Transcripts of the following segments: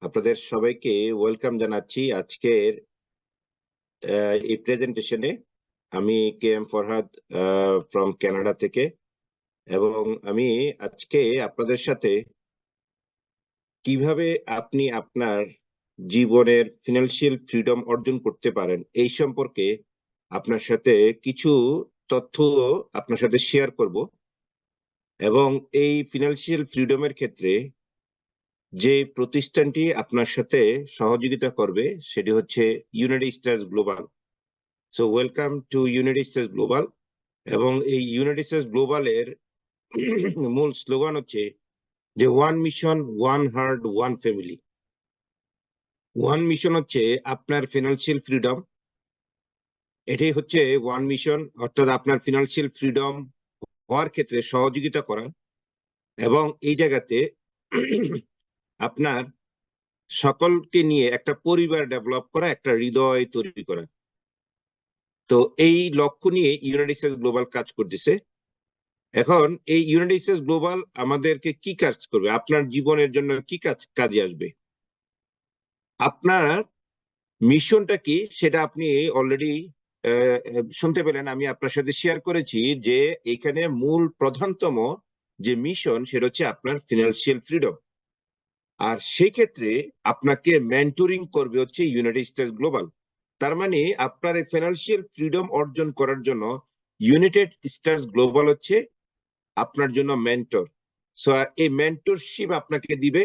আপনাদের সবাইকে ওয়েলকাম জানাচ্ছি আজকের এই প্রেজেন্টেশনে। আমি K M Farhad from Canada থেকে, এবং আমি আজকে আপনাদের সাথে কিভাবে আপনি আপনার জীবনের ফিনান্সিয়াল ফ্রিডম অর্জন করতে পারেন এই সম্পর্কে আপনার সাথে কিছু তথ্য আপনার সাথে শেয়ার করব। এবং এই ফিনান্সিয়াল ফ্রিডমের ক্ষেত্রে যে প্রতিষ্ঠানটি আপনার সাথে সহযোগিতা করবে সেটি হচ্ছে United stars global. So welcome to United stars global. এবং এই ইউনাইটেড স্টারস গ্লোবালের মূল স্লোগান হচ্ছে যে one mission, one heart, one family. One mission হচ্ছে আপনার ফিনান্সিয়াল ফ্রিডম, এটাই হচ্ছে ওয়ান মিশন, অর্থাৎ আপনার ফিনান্সিয়াল ফ্রিডম হওয়ার ক্ষেত্রে সহযোগিতা করা। এবং এই জায়গাতে আপনার সকলকে নিয়ে একটা পরিবার ডেভেলপ করা, একটা হৃদয় তৈরি করা। তো এই লক্ষ্য নিয়ে ইউনাইটেড স্টেটস গ্লোবাল কাজ করতেছে। এখন এই ইউনাইটেড স্টেটস গ্লোবাল আমাদেরকে কি কাজ করবে, আপনার জীবনের জন্য কি কাজে আসবে, আপনার মিশনটা কি, সেটা আপনি অলরেডি শুনতে পেলেন। আমি আপনার সাথে শেয়ার করেছি যে এখানে মূল প্রধানতম যে মিশন সেটা হচ্ছে আপনার ফিনান্সিয়াল ফ্রিডম। আর সেই ক্ষেত্রে আপনাকে মেন্টরিং করবে হচ্ছে ইউনাইটেড স্টেটস গ্লোবাল। তার মানে আপনার এই ফিনান্সিয়াল ফ্রিডম অর্জন করার জন্য ইউনাইটেড স্টেটস গ্লোবাল হচ্ছে আপনার জন্য মেন্টর। সো এই মেন্টরশিপ আপনাকে দিবে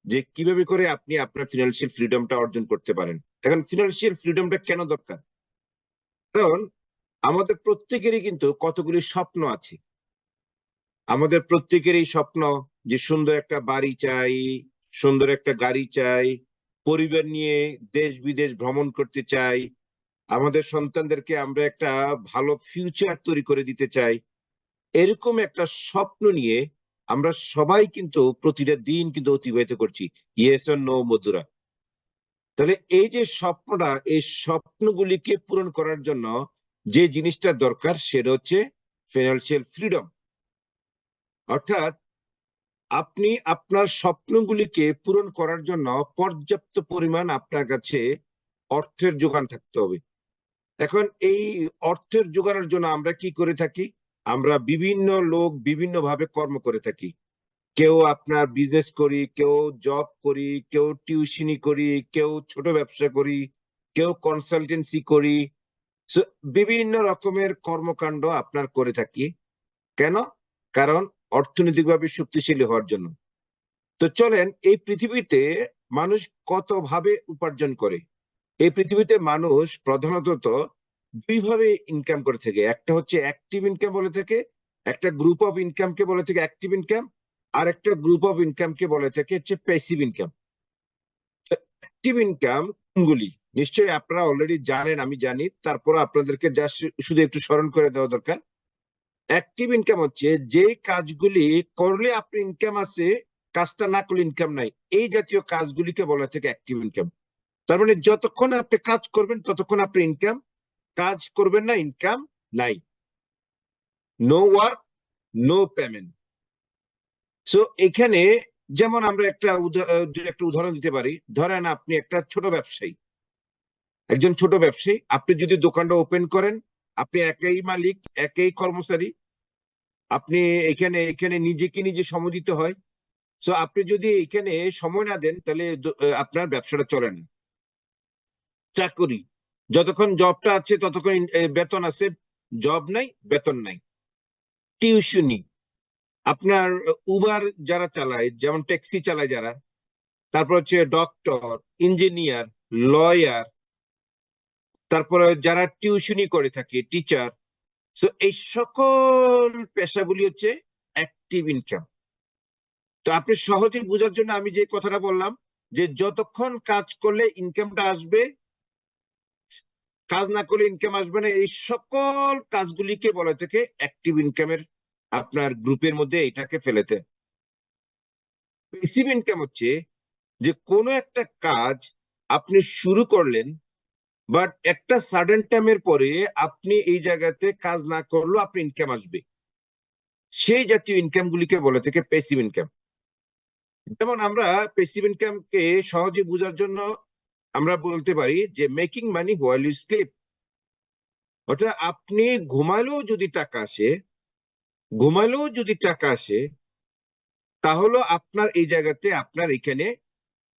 যে কিভাবে করে আপনি আপনার ফিনান্সিয়াল ফ্রিডমটা অর্জন করতে পারেন। এখন ফিনান্সিয়াল ফ্রিডমটা কেন দরকার? কারণ আমাদের প্রত্যেকেরই কিন্তু কতগুলি স্বপ্ন আছে। আমাদের প্রত্যেকেরই স্বপ্ন যে সুন্দর একটা বাড়ি চাই, সুন্দর একটা গাড়ি চাই, পরিবার নিয়ে দেশ বিদেশ ভ্রমণ করতে চাই, আমাদের সন্তানদেরকে আমরা একটা ভালো ফিউচার তৈরি করে দিতে চাই। এরকম একটা স্বপ্ন নিয়ে আমরা সবাই কিন্তু প্রতিটা দিন কিন্তু অতিবাহিত করছি। ইয়েস অর নো বন্ধুরা? তাহলে এই যে স্বপ্নটা, এই স্বপ্নগুলিকে পূরণ করার জন্য যে জিনিসটা দরকার সেটা হচ্ছে ফিনান্সিয়াল ফ্রিডম। অর্থাৎ আপনি আপনার স্বপ্নগুলিকে পূরণ করার জন্য পর্যাপ্ত পরিমাণ আপনার কাছে অর্থের যোগান থাকতে হবে। এখন এই অর্থের যোগানের জন্য আমরা কি করে থাকি? আমরা বিভিন্ন লোক বিভিন্ন ভাবে কর্ম করে থাকি। কেউ আপনার বিজনেস করি, কেউ জব করি, কেউ টিউশনি করি, কেউ ছোট ব্যবসা করি, কেউ কনসালটেন্সি করি। বিভিন্ন রকমের কর্মকাণ্ড আপনার করে থাকি। কেন? কারণ অর্থনৈতিকভাবে শক্তিশালী হওয়ার জন্য। তো চলেন, এই পৃথিবীতে মানুষ কত ভাবে উপার্জন করে। এই পৃথিবীতে মানুষ প্রধানত দুই ভাবে ইনকাম করে থাকে। একটা হচ্ছে অ্যাক্টিভ ইনকাম বলে থাকে, একটা গ্রুপ অফ ইনকামকে বলে থাকে অ্যাক্টিভ ইনকাম, আর একটা গ্রুপ অফ ইনকামকে বলে থাকে হচ্ছে প্যাসিভ ইনকাম। অ্যাক্টিভ ইনকাম কোনগুলি নিশ্চয়ই আপনারা অলরেডি জানেন, আমি জানি, তারপর আপনাদেরকে জাস্ট শুধু একটু স্মরণ করে দেওয়া দরকার। অ্যাক্টিভ ইনকাম হচ্ছে যে কাজগুলি করলে আপনি ইনকাম আছে, কাজটা না করলে ইনকাম নাই, এই জাতীয় কাজগুলিকে বলা থাকে অ্যাক্টিভ ইনকাম। তার মানে যতক্ষণ আপনি কাজ করবেন ততক্ষণ আপনি ইনকাম, কাজ করবেন না ইনকাম নাই। No work, no payment. So এখানে যেমন আমরা একটা উদাহরণ দিতে পারি। ধরেন আপনি একটা ছোট ব্যবসায়ী, একজন ছোট ব্যবসায়ী, আপনি যদি দোকানটা ওপেন করেন, আপনি একই মালিক, একই কর্মচারী, আপনি এখানে এখানে নিজেকে নিজে সময় দিতে হয়। সো আপনি যদি এখানে সময় না দেন তাহলে আপনার ব্যবসাটা চলে না। চাকরি, যতক্ষণ জবটা আছে ততক্ষণ বেতন আছে, জব নাই বেতন নাই। টিউশনি, আপনার উবার যারা চালায়, যেমন ট্যাক্সি চালায় যারা, তারপর হচ্ছে ডক্টর, ইঞ্জিনিয়ার, লয়ার, তারপরে যারা টিউশনি করে থাকে, টিচার। সো এই সকল পেশাগুলি হচ্ছে অ্যাক্টিভ ইনকাম। তো আপনি সহজে বোঝার জন্য আমি যে কথাটা বললাম যে যতক্ষণ কাজ করলে ইনকামটা আসবে, কাজ না করলে ইনকাম আসবে না, এই সকল কাজগুলিকে বলা থেকে অ্যাক্টিভ ইনকামের আপনার গ্রুপের মধ্যে এটাকে ফেলেতে। প্যাসিভ ইনকাম হচ্ছে যে কোনো একটা কাজ আপনি শুরু করলেন, বাট একটা সাডেন টাইমের পরে আপনি এই জায়গাতে কাজ না করলেও আপনি ইনকাম আসবে, সেই জাতীয় ইনকাম গুলিকে বলে থেকে প্যাসিভ ইনকাম। যেমন আমরা প্যাসিভ ইনকামকে সহজে বোঝার জন্য আমরা বলতে পারি যে making money while you sleep, অর্থাৎ আপনি ঘুমালেও যদি টাকা আসে তাহলে আপনার এই জায়গাতে আপনার এখানে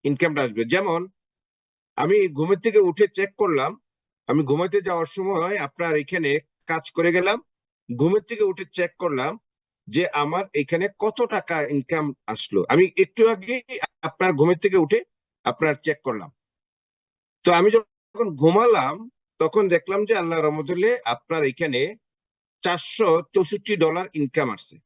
ইনকামটা আসবে। যেমন আমি ঘুমের থেকে উঠে চেক করলাম, আমি ঘুমাতে যাওয়ার সময় আপনার এখানে কাজ করে গেলাম, ঘুমের থেকে উঠে চেক করলাম যে আমার এখানে কত টাকা ইনকাম আসলো, আমি একটু আগে আপনার ঘুমের থেকে উঠে আপনার চেক করলাম। তো আমি যখন ঘুমালাম তখন দেখলাম যে আল্লাহ রহমতুল্লাহ আপনার এখানে $464 ইনকাম আসছে।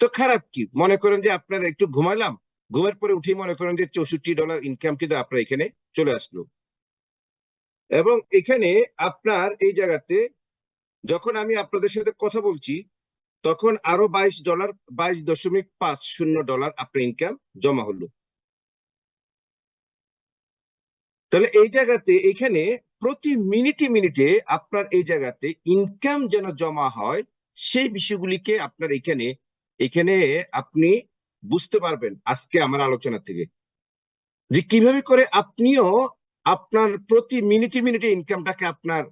তো খারাপ কি, মনে করেন যে আপনার একটু ঘুমালাম, ঘুমের পরে উঠে মনে করেন যে $64 ইনকাম কিন্তু আপনার এখানে চলে আসলো। এবং এখানে আপনার এই জায়গাতে যখন আমি আপনাদের সাথে কথা বলছি তখন আরো $22, $22.50 আপনার ইনকাম জমা হলো। তাহলে এই জায়গাতে এখানে প্রতি মিনিটে মিনিটে আপনার এই জায়গাতে ইনকাম যেন জমা হয় সেই বিষয়গুলিকে আপনার এখানে এখানে আপনি বুঝতে পারবেন আজকে আমার আলোচনা থেকে, যে কিভাবে করে আপনিও আপনার প্রতি মিনিটে মিনিটে ইনকামটাকে আপনার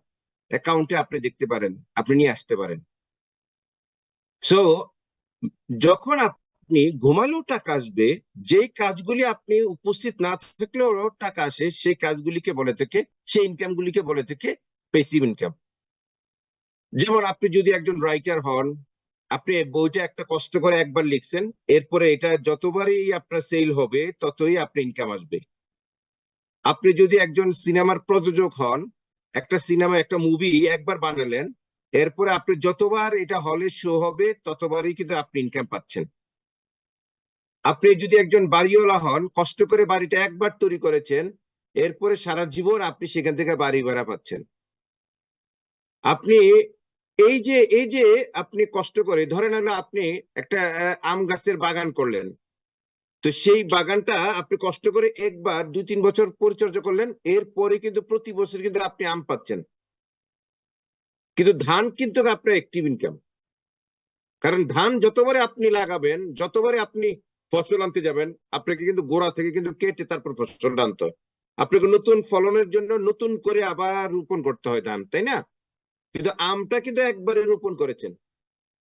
অ্যাকাউন্টে আপনি দেখতে পারেন, আপনি নিয়ে আসতে পারেন। সো যখন আপনি ঘুমালেও টাকা আসবে, যে কাজগুলি আপনি উপস্থিত না থাকলেও টাকা আসে সেই কাজগুলিকে বলে থাকে, সেই ইনকাম গুলিকে বলে থাকে প্যাসিভ ইনকাম। যেমন আপনি যদি একজন রাইটার হন, আপনি বইটা একটা কষ্ট করে একবার লিখছেন, এরপরে এটা যতবারই আপনার সেল হবে ততই আপনার ইনকাম আসবে। আপনি যদি একজন সিনেমার প্রযোজক হন, একটা সিনেমা একটা মুভি একবার বানালেন, এরপরে আপনি যতবার এটা হলে শো হবে ততবারই কিন্তু আপনি ইনকাম পাচ্ছেন। আপনি যদি একজন বাড়িওয়ালা হন, কষ্ট করে বাড়িটা একবার তৈরি করেছেন, এরপরে সারা জীবন আপনি সেখান থেকে বাড়ি ভাড়া পাচ্ছেন। আপনি এই যে আপনি কষ্ট করে ধরেন হলো আপনি একটা আম গাছের বাগান করলেন, তো সেই বাগানটা আপনি কষ্ট করে একবার 2-3 বছর পরিচর্যা করলেন, এরপরে কিন্তু প্রতি বছর কিন্তু আপনি আম পাচ্ছেন। কিন্তু ধান কিন্তু আপনার অ্যাক্টিভ ইনকাম, কারণ ধান যতবারে আপনি লাগাবেন, যতবারে আপনি ফসল আনতে যাবেন, আপনাকে কিন্তু গোড়া থেকে কিন্তু কেটে তারপর ফসলটা আনতে হয়। আপনাকে নতুন ফলনের জন্য নতুন করে আবার রোপণ করতে হয় ধান, তাই না? কিন্তু আমটা কিন্তু একবারে রোপণ করেছেন।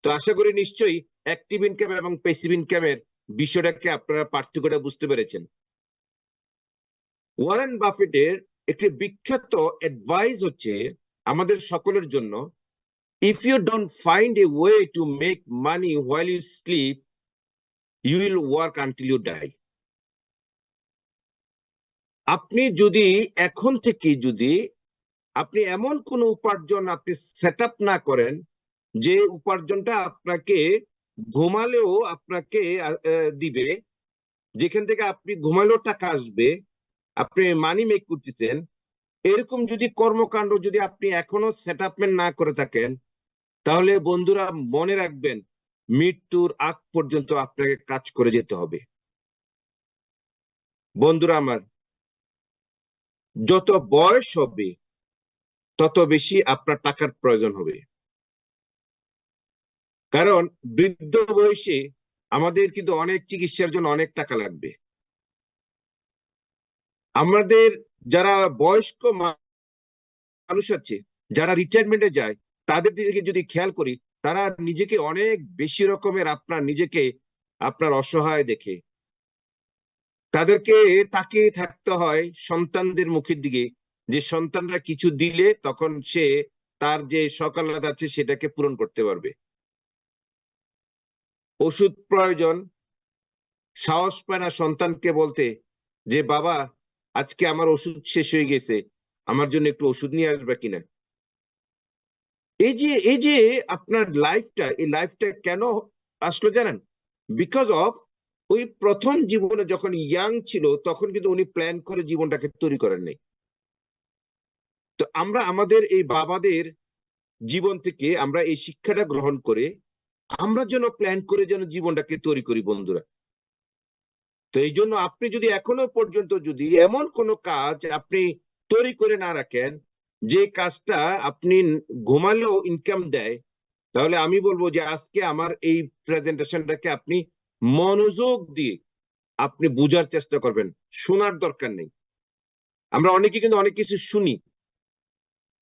তো আশা করি নিশ্চয়ই অ্যাক্টিভ ইনকাম এবং প্যাসিভ ইনকামের বিষয়টাকে আপনারা পার্থক্যটা বুঝতে পেরেছেন। ওয়ারেন বাফেটের একটি বিখ্যাত অ্যাডভাইস হচ্ছে আমাদের সকলের জন্য, if you don't find a way to make money while you sleep, you will work until you die. আপনি যদি এখন থেকে যদি আপনি এমন কোন উপার্জন আপনি সেট আপ না করেন যে উপার্জনটা আপনাকে ঘুমালেও আপনাকে দিবে, যেখান থেকে আপনি ঘুমালেও টাকা আসবে, আপনি মানি মেক করতেছেন, এরকম যদি কর্মকাণ্ড যদি আপনি এখনো সেট আপমেন্ট না করে থাকেন, তাহলে বন্ধুরা মনে রাখবেন মৃত্যুর আগ পর্যন্ত আপনাকে কাজ করে যেতে হবে। বন্ধুরা আমার, যত বয়স হবে তত বেশি আপনার টাকার প্রয়োজন হবে, কারণ বৃদ্ধ বয়সে আমাদের কিন্তু অনেক চিকিৎসার জন্য অনেক টাকা লাগবে। আমাদের যারা বয়স্ক মানুষ আছে, যারা রিটায়ারমেন্টে যায়, তাদের দিকে যদি খেয়াল করি, তারা নিজেকে অনেক বেশি রকমের আপনার অসহায় দেখে। তাদেরকে তাকিয়ে থাকতে হয় সন্তানদের মুখের দিকে, যে সন্তানরা কিছু দিলে তখন সে তার যে সকালাত আছে সেটাকে পূরণ করতে পারবে। ওষুধ প্রয়োজন, সাহস পায় না সন্তানকে বলতে যে বাবা আজকে আমার ওষুধ শেষ হয়ে গেছে, আমার জন্য একটু ওষুধ নিয়ে আসবে কিনা। এই যে আপনার লাইফটা, এই লাইফটা কেন আসলো জানেন? বিকজ অফ ওই প্রথম জীবনে যখন ইয়াং ছিল তখন কিন্তু উনি প্ল্যান করে জীবনটাকে তৈরি করেন নাই। তো আমরা আমাদের এই বাবাদের জীবন থেকে আমরা এই শিক্ষাটা গ্রহণ করে আমরা যেন প্ল্যান করে যেন জীবনটাকে তৈরি করি বন্ধুরা। তো এই জন্য আপনি যদি এখনো পর্যন্ত যদি এমন কোনো কাজ আপনি তৈরি করে না রাখেন যে কাজটা আপনি ঘুমালেও ইনকাম দেয়, তাহলে আমি বলবো যে আজকে আমার এই প্রেজেন্টেশনটাকে আপনি মনোযোগ দিয়ে আপনি বোঝার চেষ্টা করবেন, শোনার দরকার নেই। আমরা অনেকে কিন্তু অনেক কিছু শুনি,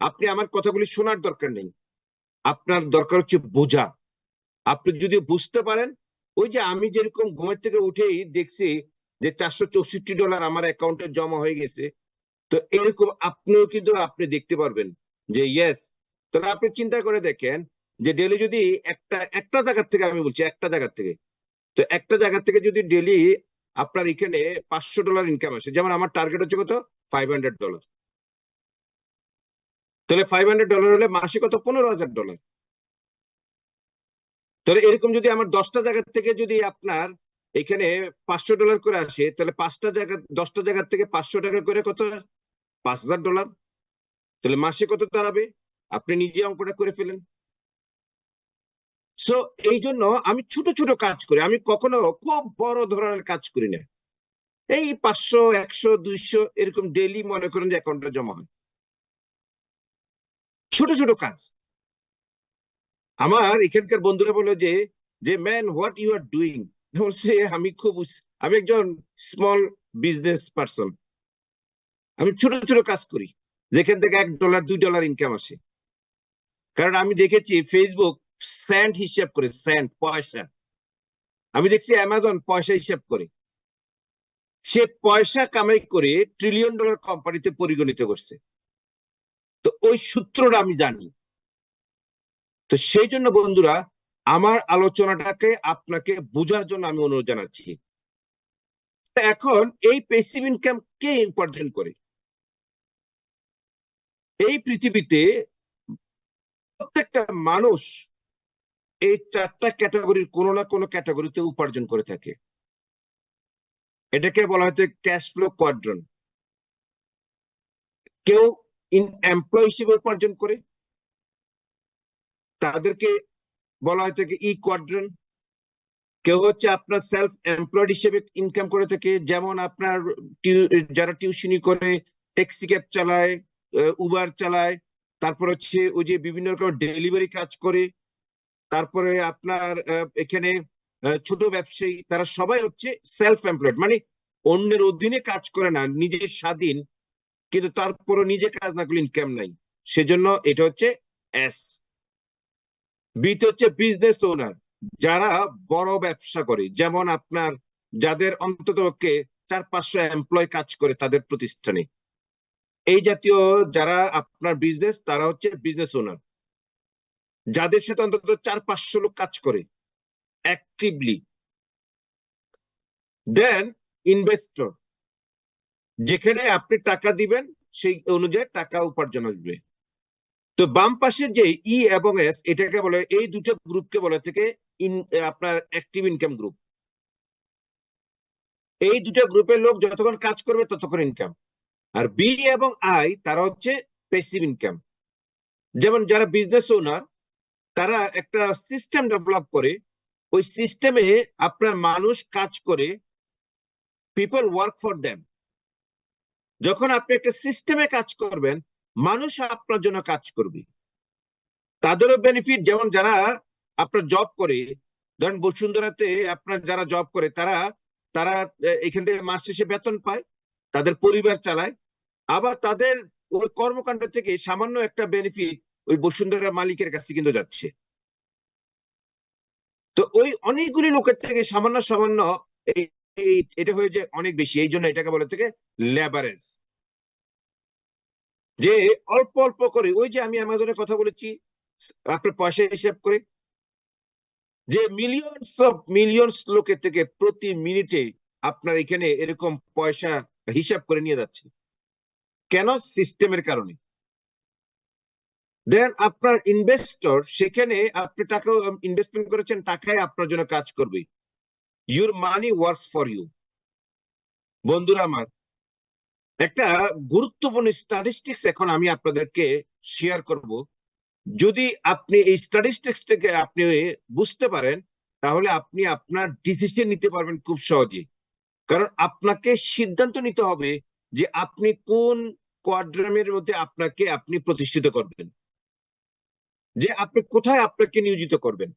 আপনি আমার কথাগুলি শোনার দরকার নেই, আপনার দরকার হচ্ছে বোঝা। আপনি যদি বুঝতে পারেন, ওই যে আমি যেরকম ঘুমের থেকে উঠেই দেখছি যে $464 আমার অ্যাকাউন্টে জমা হয়ে গেছে, তো এরকম আপনিও কিন্তু আপনি দেখতে পারবেন যে ইয়েস। তাহলে আপনি চিন্তা করে দেখেন যে ডেলি যদি একটা জায়গার থেকে, আমি বলছি একটা জায়গার থেকে, তো একটা জায়গা থেকে যদি ডেলি আপনার এখানে $500 ইনকাম আসে, যেমন আমার টার্গেট হচ্ছে কত, $500, তাহলে $500 হলে মাসে কত, $15,000। তাহলে এরকম যদি আমার 10টা জায়গা থেকে যদি আপনার এখানে $500 করে আসে, তাহলে 10টা জায়গা থেকে $500 করে কত, $5,000। তাহলে মাসে কত দাঁড়াবে, আপনি নিজে অঙ্কটা করে ফেলেন। সো এই জন্য আমি ছোট ছোট কাজ করি, আমি কখনো খুব বড় ধরনের কাজ করি না। এই 500, 100, 200 এরকম ডেইলি মনে করেন যে অ্যাকাউন্টে জমা হয়, ছোট ছোট কাজ। আমার এখানকার বন্ধুরা বলে যে যে man, what you are doing. বলছে আমি একজন স্মল বিজনেস পার্সন, আমি ছোট ছোট কাজ করি যেখান থেকে $1, $2 ইনকাম আসে। কারণ আমি দেখেছি ফেসবুক সেন্ট হিসাব করে, সেন্ট পয়সা। আমি দেখছি অ্যামাজন পয়সা হিসাব করে, সে পয়সা কামাই করে $1 ট্রিলিয়ন কোম্পানিতে পরিগণিত করছে। তো ওই সূত্রটা আমি জানি। তো সেই জন্য বন্ধুরা, আমার আলোচনাটাকে আপনাকে বোঝার জন্য আমি অনুরোধ জানাচ্ছি। এখন এই প্যাসিভ ইনকাম কে উপার্জন করে? এই পৃথিবীতে প্রত্যেকটা মানুষ এই 4টা ক্যাটাগরির কোনো না কোনো ক্যাটাগরিতে উপার্জন করে থাকে। এটাকে বলা হচ্ছে ক্যাশ ফ্লো কোয়াড্রান্ট। কেউ এমপ্লয় হিসেবে উপার্জন করে, তাদেরকে বলা হয় থাকে ই কোয়াড্রান্ট। কেউ হচ্ছে আপনার সেলফ এমপ্লয়েড হিসেবে ইনকাম করে থাকে, যেমন আপনার যারা টিউশনি করে, ট্যাক্সি ক্যাব চালায়, উবার চালায়, তারপর হচ্ছে ওই যে বিভিন্ন রকম ডেলিভারি কাজ করে, তারপরে আপনার এখানে ছোট ব্যবসায়ী, তারা সবাই হচ্ছে সেলফ এমপ্লয়েড, মানে অন্যের অধীনে কাজ করে না, নিজের স্বাধীন, কিন্তু তারপরে নিজে কাজ না করলে ইনকাম নাই। সেজন্য এটা হচ্ছে এস। বিতে হচ্ছে বিজনেস ওনার, যারা বড় ব্যবসা করে, যেমন আপনার যাদের অন্ততপক্ষে 400-500 এমপ্লয় কাজ করে তাদের প্রতিষ্ঠানে, এই জাতীয় যারা আপনার বিজনেস, তারা হচ্ছে বিজনেস ওনার, যাদের সাথে অন্তত 400-500 লোক কাজ করে অ্যাক্টিভলি। দেন ইনভেস্টর, যেখানে আপনি টাকা দিবেন সেই অনুযায়ী টাকা উপার্জন আসবে। তো বাম পাশের যে ই এবং এস, এটাকে বলে, এই দুটো গ্রুপকে বলে থেকে আপনার অ্যাক্টিভ ইনকাম গ্রুপ। এই দুটো গ্রুপের লোক যতক্ষণ কাজ করবে ততক্ষণ ইনকাম। আর বি এবং আই, তারা হচ্ছে প্যাসিভ ইনকাম। যেমন যারা বিজনেস ওনার, তারা একটা সিস্টেম ডেভেলপ করে, ওই সিস্টেমে আপনার মানুষ কাজ করে, পিপল ওয়ার্ক ফর দেম। যখন আপনি একটা সিস্টেমে কাজ করবেন, মানুষ আপনার জন্য কাজ করবে, তাদেরও বেনিফিট। যেমন যারা আপনার জব করে, ধরেন বসুন্ধরাতে আপনার যারা জব করে, তারা তারা এখান থেকে মাস শেষে বেতন পায়, তাদের পরিবার চালায়, আবার তাদের ওই কর্মকাণ্ড থেকে সামান্য একটা বেনিফিট ওই বসুন্ধরা মালিকের কাছে কিন্তু যাচ্ছে। তো ওই অনেকগুলি লোকের থেকে সামান্য সামান্য এটা হয়ে যায় অনেক বেশি, এই জন্য এটাকে বলে থেকে লেভারেজ। যে অল্প অল্প করে, ওই যে আমি অ্যামাজনের কথা বলেছি, আপনার পয়সা হিসাব করে, যে মিলিয়নস লোকের থেকে প্রতি মিনিটে আপনার এখানে এরকম পয়সা হিসাব করে নিয়ে যাচ্ছে। কেন? সিস্টেমের কারণে। দেন আপনার ইনভেস্টর, সেখানে আপনি টাকা ইনভেস্টমেন্ট করেছেন, টাকায় আপনার জন্য কাজ করবে। Your money works for you. বন্ধুরা আমার, একটা গুরুত্বপূর্ণ স্ট্যাটিস্টিক্স এখন আমি আপনাদেরকে শেয়ার করব। যদি আপনি এই স্ট্যাটিস্টিক্স থেকে আপনি বুঝতে পারেন, তাহলে আপনি আপনার ডিসিশন নিতে পারবেন খুব সহজে। কারণ আপনাকে সিদ্ধান্ত নিতে হবে যে আপনি কোন কোয়াড্রামের মধ্যে আপনি প্রতিষ্ঠিত করবেন, যে আপনি কোথায় আপনাকে নিয়োজিত করবেন।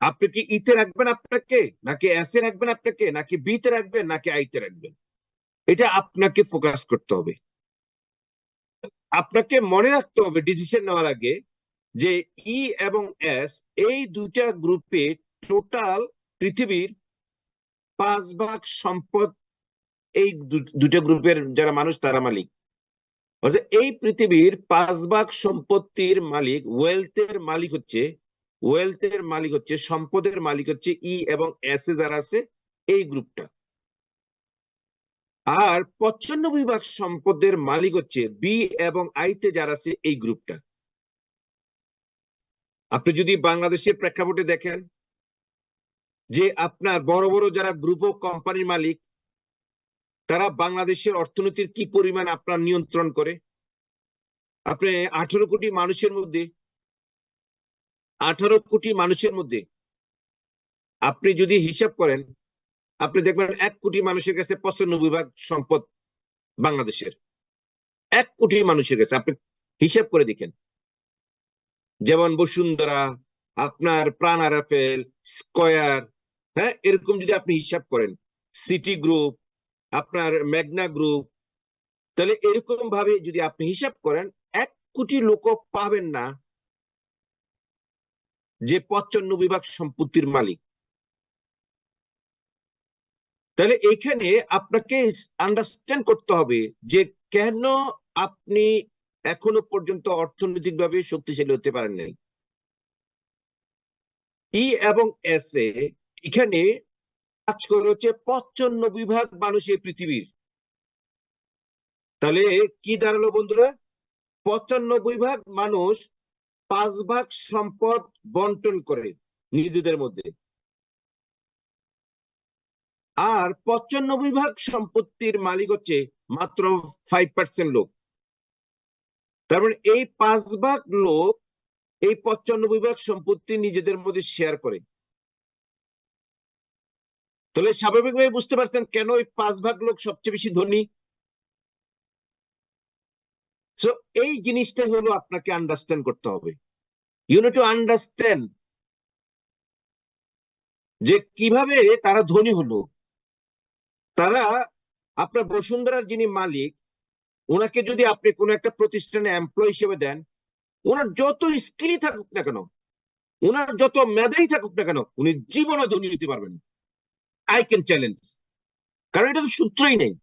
আপনি কি ইতে রাখবেন আপনাকে, নাকি এসে রাখবেন আপনাকে, নাকি বিতে রাখবেন, নাকি আইতে রাখবেন? এটা আপনাকে ফোকাস করতে হবে। আপনাকে মনে রাখতে হবে ডিসিশন নেওয়ার আগে যে ই এবং এস এই দুইটা গ্রুপে টোটাল পৃথিবীর 5 ভাগ সম্পদ এই দুটো গ্রুপের যারা মানুষ তারা মালিক। অর্থাৎ এই পৃথিবীর 5 ভাগ সম্পত্তির মালিক, ওয়েলথের মালিক হচ্ছে সম্পদের মালিক হচ্ছে ই এবং এস এ যারা আছে এই গ্রুপটা। আর 95 ভাগ সম্পদের মালিক হচ্ছে বি এবং আইতে যারা আছে এই গ্রুপটা। আপনি যদি বাংলাদেশের প্রেক্ষাপটে দেখেন যে আপনার বড় বড় যারা গ্রুপ অফ কোম্পানির মালিক, তারা বাংলাদেশের অর্থনীতির কি পরিমাণ আপনার নিয়ন্ত্রণ করে। আপনি 18 কোটি মানুষের মধ্যে আপনি যদি হিসাব করেন, আপনি দেখবেন 1 কোটি মানুষের কাছে 95 ভাগ সম্পদ বাংলাদেশের। 1 কোটি মানুষের কাছে আপনি হিসাব করে দেখেন। যেমন বসুন্ধরা, আপনার প্রাণ আরাফেল, স্কয়ার, হ্যাঁ, এরকম যদি আপনি হিসাব করেন, সিটি গ্রুপ, আপনার মেঘনা গ্রুপ, তাহলে এরকম ভাবে যদি আপনি হিসাব করেন 1 কোটি লোক পাবেন না যে 95 ভাগ সম্পত্তির মালিক। তাহলে এইখানে আপনাকে আন্ডারস্ট্যান্ড করতে হবে যে কেন আপনি এখনো পর্যন্ত অর্থনৈতিকভাবে শক্তিশালী হতে পারেন নাই। ই এবং এস এ এখানে কাজ করে হচ্ছে 95 ভাগ মানুষ এই পৃথিবীর। তাহলে কি দাঁড়ালো বন্ধুরা? 95 ভাগ মানুষ 5 ভাগ সম্পদ বন্টন করে নিজেদের মধ্যে, আর 95 ভাগ সম্পত্তির মালিক হচ্ছে মাত্র 5% লোক। তার মানে এই 5 ভাগ লোক এই 95 ভাগ সম্পত্তি নিজেদের মধ্যে শেয়ার করে। তাহলে স্বাভাবিকভাবে বুঝতে পারছেন কেন এই 5 ভাগ লোক সবচেয়ে বেশি ধনী। সো এই জিনিসটা হলো আপনাকে আন্ডারস্ট্যান্ড করতে হবে। ইউ নিড টু আন্ডারস্ট্যান্ড যে কিভাবে তারা ধনী হলো। তারা, আপনার বসুন্ধরার যিনি মালিক, ওনাকে যদি আপনি কোনো একটা প্রতিষ্ঠানে এমপ্লয় হিসেবে দেন, ওনার যত স্কিলই থাকুক না কেন, ওনার যত মেধাই থাকুক না কেন, উনি জীবনে ধনী হতে পারবেন। আই ক্যান চ্যালেঞ্জ, কারণ এটা তো সূত্রই নেই।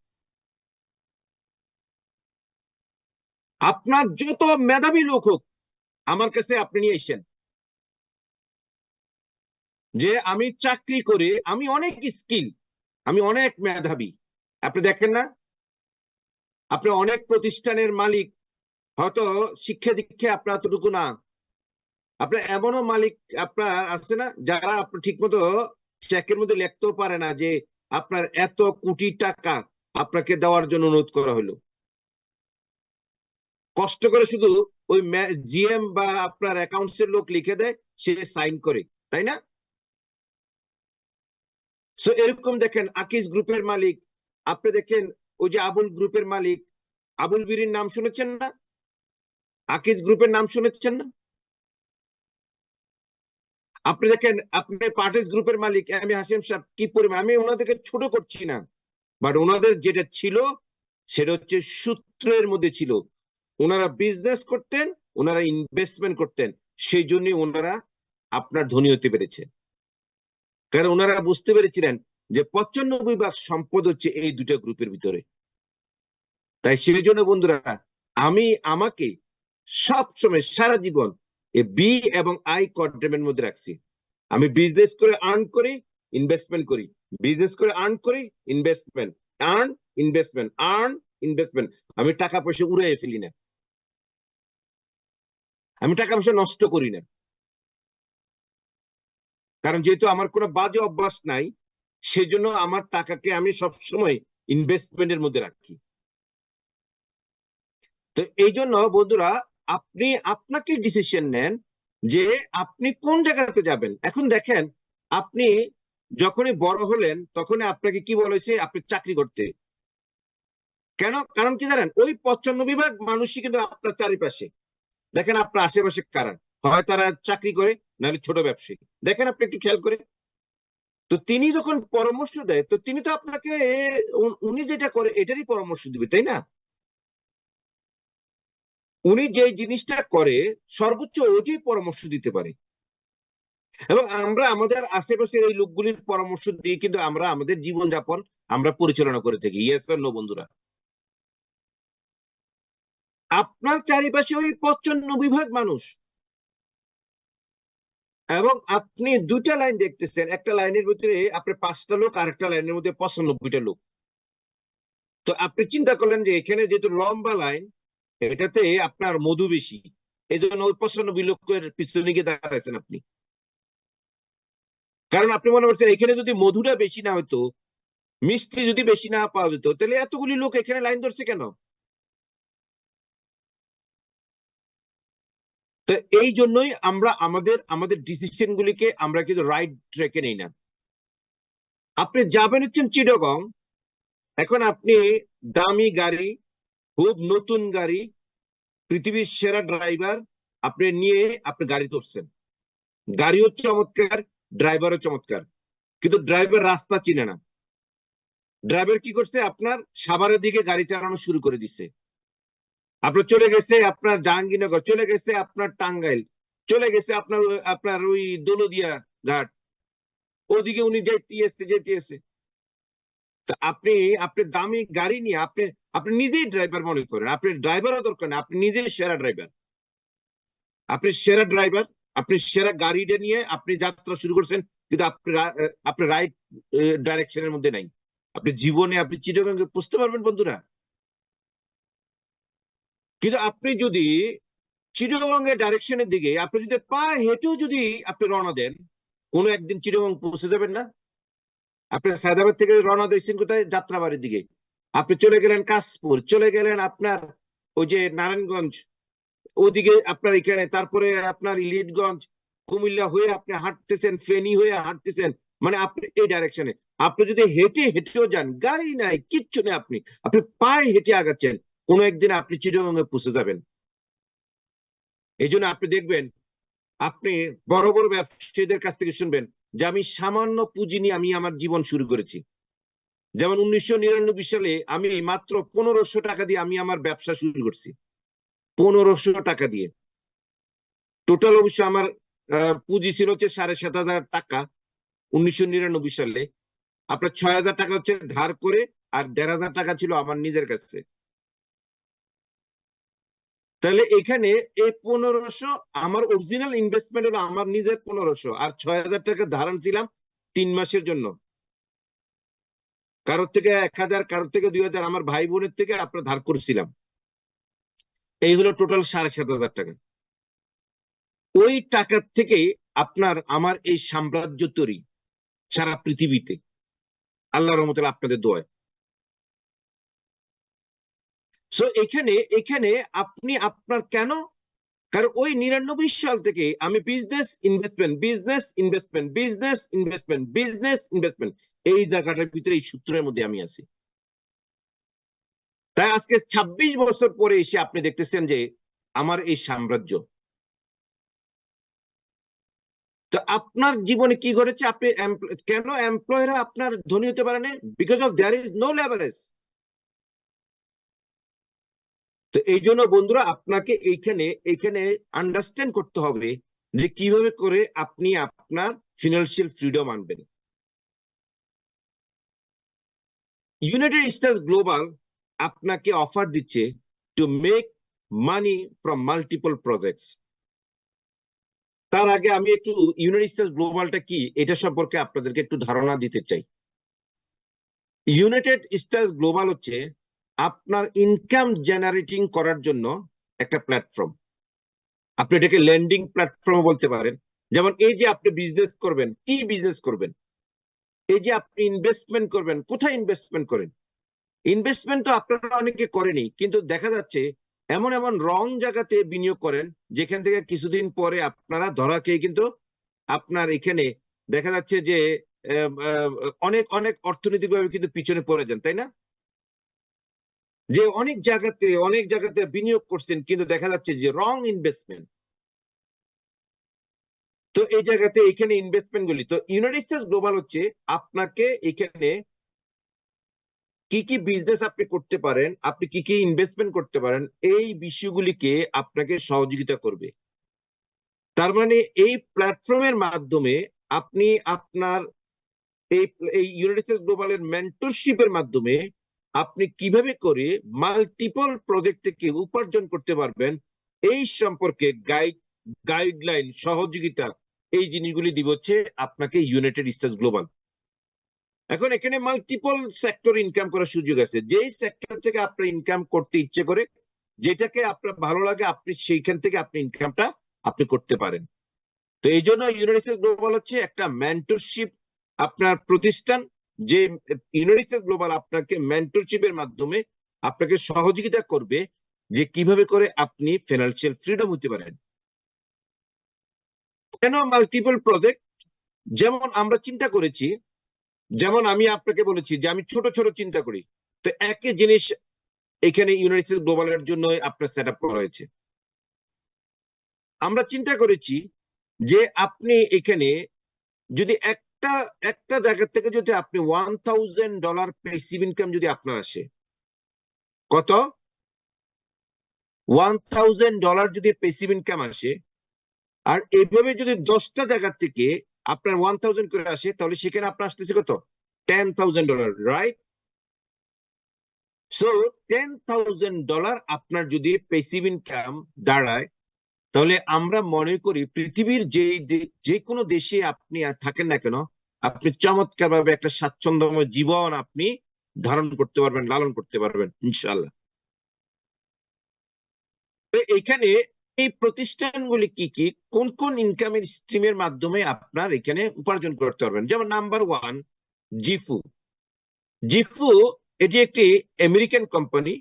আপনার যত মেধাবী লোক হোক, আমার কাছে আপনি নিয়ে এসেছেন যে আমি চাকরি করে, আমি অনেক স্কিল, আমি অনেক মেধাবী, আপনি দেখেন না? আপনি অনেক প্রতিষ্ঠানের মালিক, হয়তো শিক্ষা দীক্ষা আপনার এতটুকু না। আপনার এমনও মালিক আপনার আছে না যারা আপনি ঠিক মতো চেকের মধ্যে লিখতেও পারে না যে আপনার এত কোটি টাকা আপনাকে দেওয়ার জন্য অনুরোধ করা হলো। কষ্ট করে শুধু ওই জিএম বা আপনার অ্যাকাউন্টস এর লোক লিখে দেয়, সে সাইন করে, তাই না? সো এরকম দেখেন আকিজ গ্রুপের মালিক, আপনি দেখেন ওই যে আবুল গ্রুপের মালিক, আবুল বিরির নাম শুনেছেন না? আকিজ গ্রুপের নাম শুনেছেন না? আপনি দেখেন আপনি পার্টিস গ্রুপের মালিক আমি হাসিম সাহেব, কি পরিমাণ, আমি ওনাদেরকে ছোট করছি না, বাট ওনাদের যেটা ছিল সেটা হচ্ছে সূত্রের মধ্যে ছিল। ওনারা বিজনেস করতেন, ওনারা ইনভেস্টমেন্ট করতেন, সেই জন্য ওনারা আপনার ধনী হতে পেরেছে। কারণ ওনারা বুঝতে পেরেছিলেন যে 95 ভাগ সম্পদ হচ্ছে এই দুটো গ্রুপের ভিতরে। তাই সেই জন্য বন্ধুরা, আমি আমাকে সবসময় সারা জীবন এই বি এবং আই কোয়াড্রেন্টের মধ্যে রাখছি। আমি বিজনেস করে আর্ন করি, ইনভেস্টমেন্ট করি, বিজনেস করে আর্ন করি, investment, earn, investment, earn, investment. আমি টাকা পয়সা উড়াইয়ে ফেলি না, আমি টাকা পয়সা নষ্ট করি না, কারণ যেহেতু আমার কোনো বাজে অভ্যাস নাই, সেজন্য আমার টাকাকে আমি সবসময় ইনভেস্টমেন্টের মধ্যে রাখি। তো এই জন্য বন্ধুরা, আপনি আপনাকে ডিসিশন নেন যে আপনি কোন জায়গাতে যাবেন। এখন দেখেন, আপনি যখনই বড় হলেন তখনই আপনাকে কি বলেছে আপনি চাকরি করতে। কেন? কারণ কি জানেন, ওই 95 ভাগ মানুষই কিন্তু আপনার চারিপাশে। দেখেন আপনার আশেপাশে কারা, হয় তারা চাকরি করে, নাহলে ছোট ব্যবসায়ী। দেখেন আপনি একটু খেয়াল করে। তো তিনি যখন পরামর্শ দেয়, তো তিনি তো আপনাকে উনি যেটা করে এটারই পরামর্শ দিবে, তাই না? উনি যে জিনিসটা করে সর্বোচ্চ ওইটাই পরামর্শ দিতে পারে। এবং আমরা আমাদের আশেপাশের এই লোকগুলির পরামর্শ দিয়ে কিন্তু আমরা আমাদের জীবনযাপন আমরা পরিচালনা করে থাকি। ইয়েস স্যার, নো বন্ধুরা? আপনার চারিপাশে ওই 95 মানুষ, এবং আপনি দুটা লাইন দেখতেছেন, একটা লাইনের ভিতরে আপনার 5টা লোক, আর একটা লাইনের মধ্যে 95টা লোক। তো আপনি চিন্তা করলেন যে এখানে যেহেতু লম্বা লাইন, এটাতে আপনার মধু বেশি, এই জন্য ওই 95 লোকের পিছনে গিয়ে দাঁড়াচ্ছেন আপনি। কারণ আপনি মনে করছেন এখানে যদি মধুটা বেশি না হতো, মিষ্টি যদি বেশি না পাওয়া যেত, তাহলে এতগুলি লোক এখানে লাইন ধরছে কেন? তো এই জন্যই আমরা আমাদের আমাদের ডিসিশন গুলিকে আমরা কিন্তু রাইট ট্র্যাকে নেই না। আপনি যাবেন হচ্ছেন চিটাগং, এখন আপনি দামি গাড়ি, খুব নতুন গাড়ি, পৃথিবীর সেরা ড্রাইভার আপনি নিয়ে আপনি গাড়ি ধরছেন, গাড়িও চমৎকার, ড্রাইভারও চমৎকার, কিন্তু ড্রাইভার রাস্তা চিনে না। ড্রাইভার কি করছে, আপনার সাভারের দিকে গাড়ি চালানো শুরু করে দিচ্ছে, আপনার চলে গেছে আপনার জাহাঙ্গীরনগর, চলে গেছে আপনার টাঙ্গাইল, চলে গেছে আপনার আপনার ওই দৌলদিয়া ঘাট, ওদিকে উনি যেতে তা আপনি আপনি দামি গাড়ি নিয়ে আপনি আপনি নিজেই ড্রাইভার মনে করেন, আপনি ড্রাইভারও দরকার না, আপনি নিজেই সেরা ড্রাইভার, আপনি সেরা ড্রাইভার, আপনি সেরা গাড়িটা নিয়ে আপনি যাত্রা শুরু করছেন, কিন্তু আপনি আপনি রাইট ডাইরেকশনের মধ্যে নাই। আপনি জীবনে আপনি চিটাগাঙ্গে বুঝতে পারবেন বন্ধুরা? কিন্তু আপনি যদি চিটাগংয়ের ডাইরেকশনের দিকে আপনি যদি পা হেঁটেও যদি আপনি রওনা দেন, কোনো একদিন চিটাগং পৌঁছে যাবেন না? আপনি সায়দাবাদ থেকে রওনা দিয়েছেন কোথায়? যাত্রাবাড়ির দিকে। আপনি চলে গেলেন কাশপুর, চলে গেলেন আপনার ওই যে নারায়ণগঞ্জ, ওদিকে আপনার এখানে, তারপরে আপনার ইলিটগঞ্জ, কুমিল্লা হয়ে আপনি হাঁটতেছেন, ফেনী হয়ে হাঁটতেছেন, মানে আপনি এই ডাইরেকশনে। আপনি যদি হেঁটে হেঁটেও যান, গাড়ি নাই, কিচ্ছু নেই, আপনি আপনি পায়ে হেঁটে আগাচ্ছেন, কোনো একদিন আপনি চিটাগংয়ে পৌঁছে যাবেন। এই জন্য আপনি দেখবেন, আপনি বড় বড় ব্যবসায়ীদের কাছ থেকে শুনবেন যে আমি সামান্য পুঁজি নিয়ে আমি আমার জীবন শুরু করেছি। যেমন 1999 সালে আমি মাত্র 1500 টাকা দিয়ে আমি আমার ব্যবসা শুরু করছি, 1500 টাকা দিয়ে। টোটাল অবশ্য আমার পুঁজি ছিল হচ্ছে 7500 টাকা 1999 সালে। আপনার 6000 টাকা হচ্ছে ধার করে, আর 1500 টাকা ছিল আমার নিজের কাছে। তাহলে এখানে এই 1500 আমার অরিজিনাল ইনভেস্টমেন্ট হলো আমার নিজের 1500, আর 6000 টাকা ধার ছিলাম 3 মাসের জন্য। কারোর থেকে 1000, কারোর থেকে 2000, আমার ভাই বোনের থেকে আপনার ধার করেছিলাম। এই হলো টোটাল 7500 টাকা। ওই টাকার থেকে আপনার আমার এই সাম্রাজ্য তৈরি সারা পৃথিবীতে, আল্লাহর রহমতে, আপনাদের দোয়ায়। সো এখানে এখানে আপনি আপনার কেন, কারণ ওই 99 সাল থেকে আমি business investment, business investment, business investment, business investment, এই জায়গাটার ভিতরে, এই সূত্রের মধ্যে আমি আছি। তাই আজকে 26 বছর পরে এসে আপনি দেখতেছেন যে আমার এই সাম্রাজ্য। তো আপনার জীবনে কি ঘটেছে? আপনি কেন এমপ্লয়িরা আপনার ধনী হতে পারে না? Because of there is no leverage. তো এই জন্য বন্ধুরা আপনাকে এইখানে এইখানে আন্ডারস্ট্যান্ড করতে হবে যে কিভাবে করে আপনি আপনার ফিনান্সিয়াল ফ্রিডম আনবেন। ইউনাইটেড স্টেটস গ্লোবাল আপনাকে অফার দিচ্ছে two make money from multiple projects. তার আগে আমি একটু ইউনাইটেড স্টেটস গ্লোবালটা কি এটা সম্পর্কে আপনাদেরকে একটু ধারণা দিতে চাই। ইউনাইটেড স্টেটস গ্লোবাল হচ্ছে আপনার ইনকাম জেনারেটিং করার জন্য একটা প্ল্যাটফর্ম। আপনি এটাকে ল্যান্ডিং প্ল্যাটফর্ম বলতে পারেন। যেমন এই যে আপনি বিজনেস করবেন, কি বিজনেস করবেন? এই যে আপনি ইনভেস্টমেন্ট করবেন, কোথায় ইনভেস্টমেন্ট করেন? ইনভেস্টমেন্ট তো আপনারা অনেকে করেনি, কিন্তু দেখা যাচ্ছে এমন এমন রং জায়গাতে বিনিয়োগ করেন যেখান থেকে কিছুদিন পরে আপনারা ধরা খেয়ে কিন্তু আপনার এখানে দেখা যাচ্ছে যে অনেক অনেক অর্থনৈতিকভাবে কিন্তু পিছনে পড়ে যান, তাই না? যে অনেক জায়গাতে বিনিয়োগ করছেন, কিন্তু দেখা যাচ্ছে যে রং ইনভেস্টমেন্ট। তো এই জায়গাতে এখানে ইনভেস্টমেন্ট গুলি, তো ইউনাইটেড স্টেটস গ্লোবাল হচ্ছে আপনাকে এখানে কি কি বিজনেস আপনি করতে পারেন, আপনি কি কি ইনভেস্টমেন্ট করতে পারেন, এই বিষয়গুলিকে আপনাকে সহযোগিতা করবে। তার মানে এই প্ল্যাটফর্মের মাধ্যমে আপনি আপনার এই এই ইউনাইটেড স্টেটস গ্লোবালের মেন্টরশিপের মাধ্যমে আপনি কিভাবে করে মাল্টিপল প্রজেক্ট থেকে উপার্জন করতে পারবেন এই সম্পর্কে গাইডলাইন, সহযোগিতা, এই জিনিসগুলি দিব হচ্ছে আপনাকে ইউনাইটেড স্টেটস গ্লোবাল। এখন এখানে মাল্টিপল সেক্টর ইনকাম করার সুযোগ আছে, যেই সেক্টর থেকে আপনার ইনকাম করতে ইচ্ছে করে, যেটাকে আপনার ভালো লাগে, আপনি সেইখান থেকে আপনি ইনকামটা আপনি করতে পারেন। তো এই জন্য ইউনাইটেড স্টেটস গ্লোবাল হচ্ছে একটা মেন্টরশিপ আপনার প্রতিষ্ঠান, যে ইউনাইটেড স্টেটস গ্লোবাল আপনাকে মেন্টরশিপের মাধ্যমে আপনাকে সহযোগিতা করবে যে কিভাবে করে আপনি ফিনান্সিয়াল ফ্রিডম হতে পারেন। কেন মাল্টিপল প্রজেক্ট? যেমন আমরা চিন্তা করেছি, যেমন আমি আপনাকে বলেছি যে আমি ছোট ছোট চিন্তা করি, তো একই জিনিস এখানে ইউনাইটেড স্টেটস গ্লোবালের জন্য আপনার সেট আপ করা হয়েছে। আমরা চিন্তা করেছি যে আপনি এখানে যদি একটা একটা জায়গা থেকে যদি আপনি $1,000 প্যাসিভ ইনকাম যদি আপনার আসে, কত? $1,000 যদি প্যাসিভ ইনকাম আসে, আর এইভাবে যদি 10টা জায়গা থেকে আপনার 1,000 করে আসে, তাহলে সেখানে আপনার আসতেছে কত? $10,000, রাইট? সো $10,000 আপনার যদি প্যাসিভ ইনকাম দাঁড়ায়, তাহলে আমরা মনে করি পৃথিবীর যে কোনো দেশে আপনি থাকেন না কেন, আপনি চমৎকার ভাবে একটা স্বাচ্ছন্দ্যময় জীবন আপনি ধারণ করতে পারবেন, লালন করতে পারবেন ইনশাল্লাহ। এখানে এই প্রতিষ্ঠানগুলি কি কি, কোন কোন ইনকামের স্ট্রিমের মাধ্যমে আপনার এখানে উপার্জন করতে পারবেন? যেমন নাম্বার 1, জিফু। জিফু এটি একটি আমেরিকান কোম্পানি।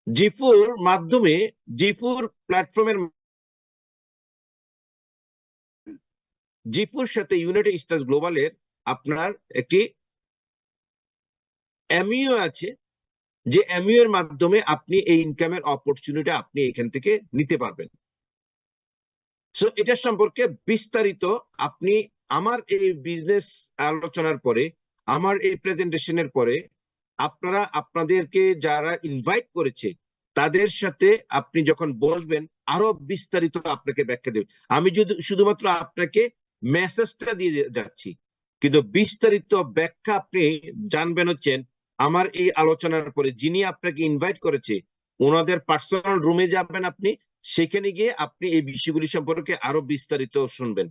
জিফুর মাধ্যমে, জিফুর প্ল্যাটফর্মের, জিফুর সাথে ইউনাইটেড স্টেটস গ্লোবালের আপনার একটি এমইও আছে, যে এমইও এর মাধ্যমে আপনি এই ইনকামের অপরচুনিটি আপনি এখান থেকে নিতে পারবেন। সো এটা সম্পর্কে বিস্তারিত আপনি আমার এই বিজনেস আলোচনার পরে, আমার এই প্রেজেন্টেশনের পরে, আপনারা আপনাদেরকে যারা ইনভাইট করেছে তাদের সাথে আপনি যখন বসবেন, আরো বিস্তারিত আপনাকে ব্যাখ্যা দেবে। আমি যদি শুধুমাত্র আপনাকে মেসেজটা দিয়ে যাচ্ছি, কিন্তু বিস্তারিত ব্যাখ্যা আপনি জানবেন হচ্ছেন আমার এই আলোচনার পরে। যিনি আপনাকে ইনভাইট করেছে ওনাদের পার্সোনাল রুমে যাবেন আপনি, সেখানে গিয়ে আপনি এই বিষয়গুলি সম্পর্কে আরো বিস্তারিত শুনবেন।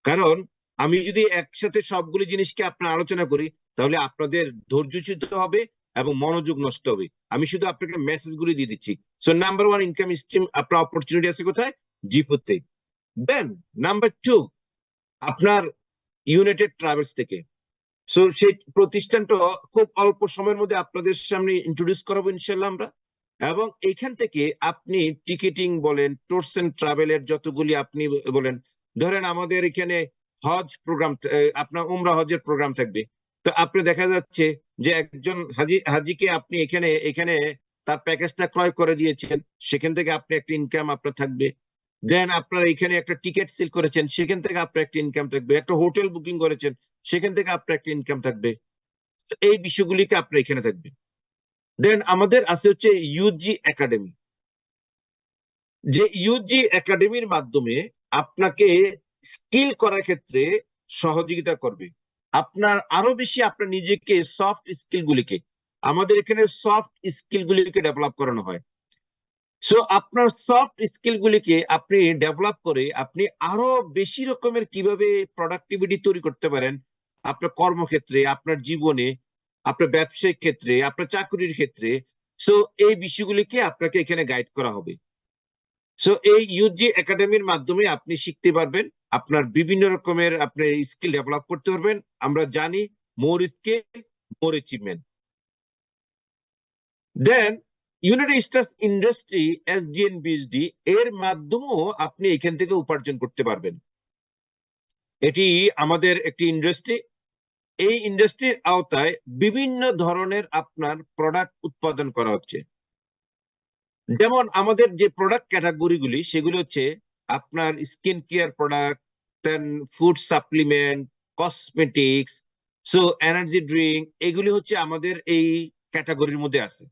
কারণ আমি যদি একসাথে সবগুলি জিনিসকে আপনার আলোচনা করি, তাহলে আপনাদের ধৈর্যচ্যুত হবে এবং মনোযোগ নষ্ট হবে। আমি শুধু আপনাকে মেসেজগুলি দিয়ে দিচ্ছি। সো নাম্বার 1 ইনকাম স্ট্রিম আপনার অপরচুনিটি আছে কোথায়? জিফুতে। দেন নাম্বার 2 আপনার ইউনাইটেড ট্রাভেলস থেকে। সো সেই প্রতিষ্ঠানটা খুব অল্প সময়ের মধ্যে আপনাদের সামনে ইন্ট্রোডিউস করাবো ইনশাল্লাহ আমরা। এবং এখান থেকে আপনি টিকেটিং বলেন, ট্যুরস এন্ড ট্রাভেলের যতগুলি আপনি বলেন, ধরেন আমাদের এখানে হজ প্রোগ্রাম, আপনার উমরা হজের প্রোগ্রাম থাকবে, তো আপনি দেখা যাচ্ছে যে একজন হাজিকে আপনি এখানে এখানে তার প্যাকেজটা ক্রয় করে দিয়েছেন, সেখান থেকে আপনি একটা ইনকাম আপনার থাকবে। দেন আপনারা এখানে একটা টিকিট সেল করেছেন, সেখান থেকে আপনার একটা ইনকাম থাকবে। একটা হোটেল বুকিং করেছেন, সেখান থেকে আপনার একটা ইনকাম থাকবে। এই বিষয়গুলিকে আপনার এখানে থাকবে। দেন আমাদের আছে হচ্ছে ইউজি একাডেমি, যে ইউজি একাডেমির মাধ্যমে আপনাকে স্কিল করার ক্ষেত্রে সহযোগিতা করবে। আপনার আরো বেশি আপনার নিজেকে সফট স্কিল গুলিকে, আমাদের এখানে সফট স্কিল গুলিকে ডেভেলপ করানো হয়। সো আপনার সফট স্কিল গুলিকে আপনি ডেভেলপ করে আপনি আরো বেশি রকমের কিভাবে প্রোডাক্টিভিটি তৈরি করতে পারেন আপনার কর্মক্ষেত্রে, আপনার জীবনে, আপনার ব্যবসায়িক ক্ষেত্রে, আপনার চাকরির ক্ষেত্রে। সো এই বিষয়গুলিকে আপনাকে এখানে গাইড করা হবে। সো এই ইউজি একাডেমির মাধ্যমে আপনি শিখতে পারবেন, আপনার বিভিন্ন রকমের আপনি স্কিল ডেভেলপ করতে পারবেন। আমরা জানি মোর স্কিল মোর অ্যাচিভমেন্ট। দেন ইউনাইটেড স্টেটস ইন্ডাস্ট্রি এসডিএনবিএসডি এর মাধ্যমেও আপনি এখান থেকে উপার্জন করতে পারবেন। এটি আমাদের একটি ইন্ডাস্ট্রি। এই ইন্ডাস্ট্রির আওতায় বিভিন্ন ধরনের আপনার প্রোডাক্ট উৎপাদন করা হচ্ছে। যেমন আমাদের যে প্রোডাক্ট ক্যাটাগরিগুলি, সেগুলো হচ্ছে আপনার skin care product, then food supplement, cosmetics, so energy drink, এগুলি হচ্ছে আমাদের এই ক্যাটাগরির মধ্যে আছে।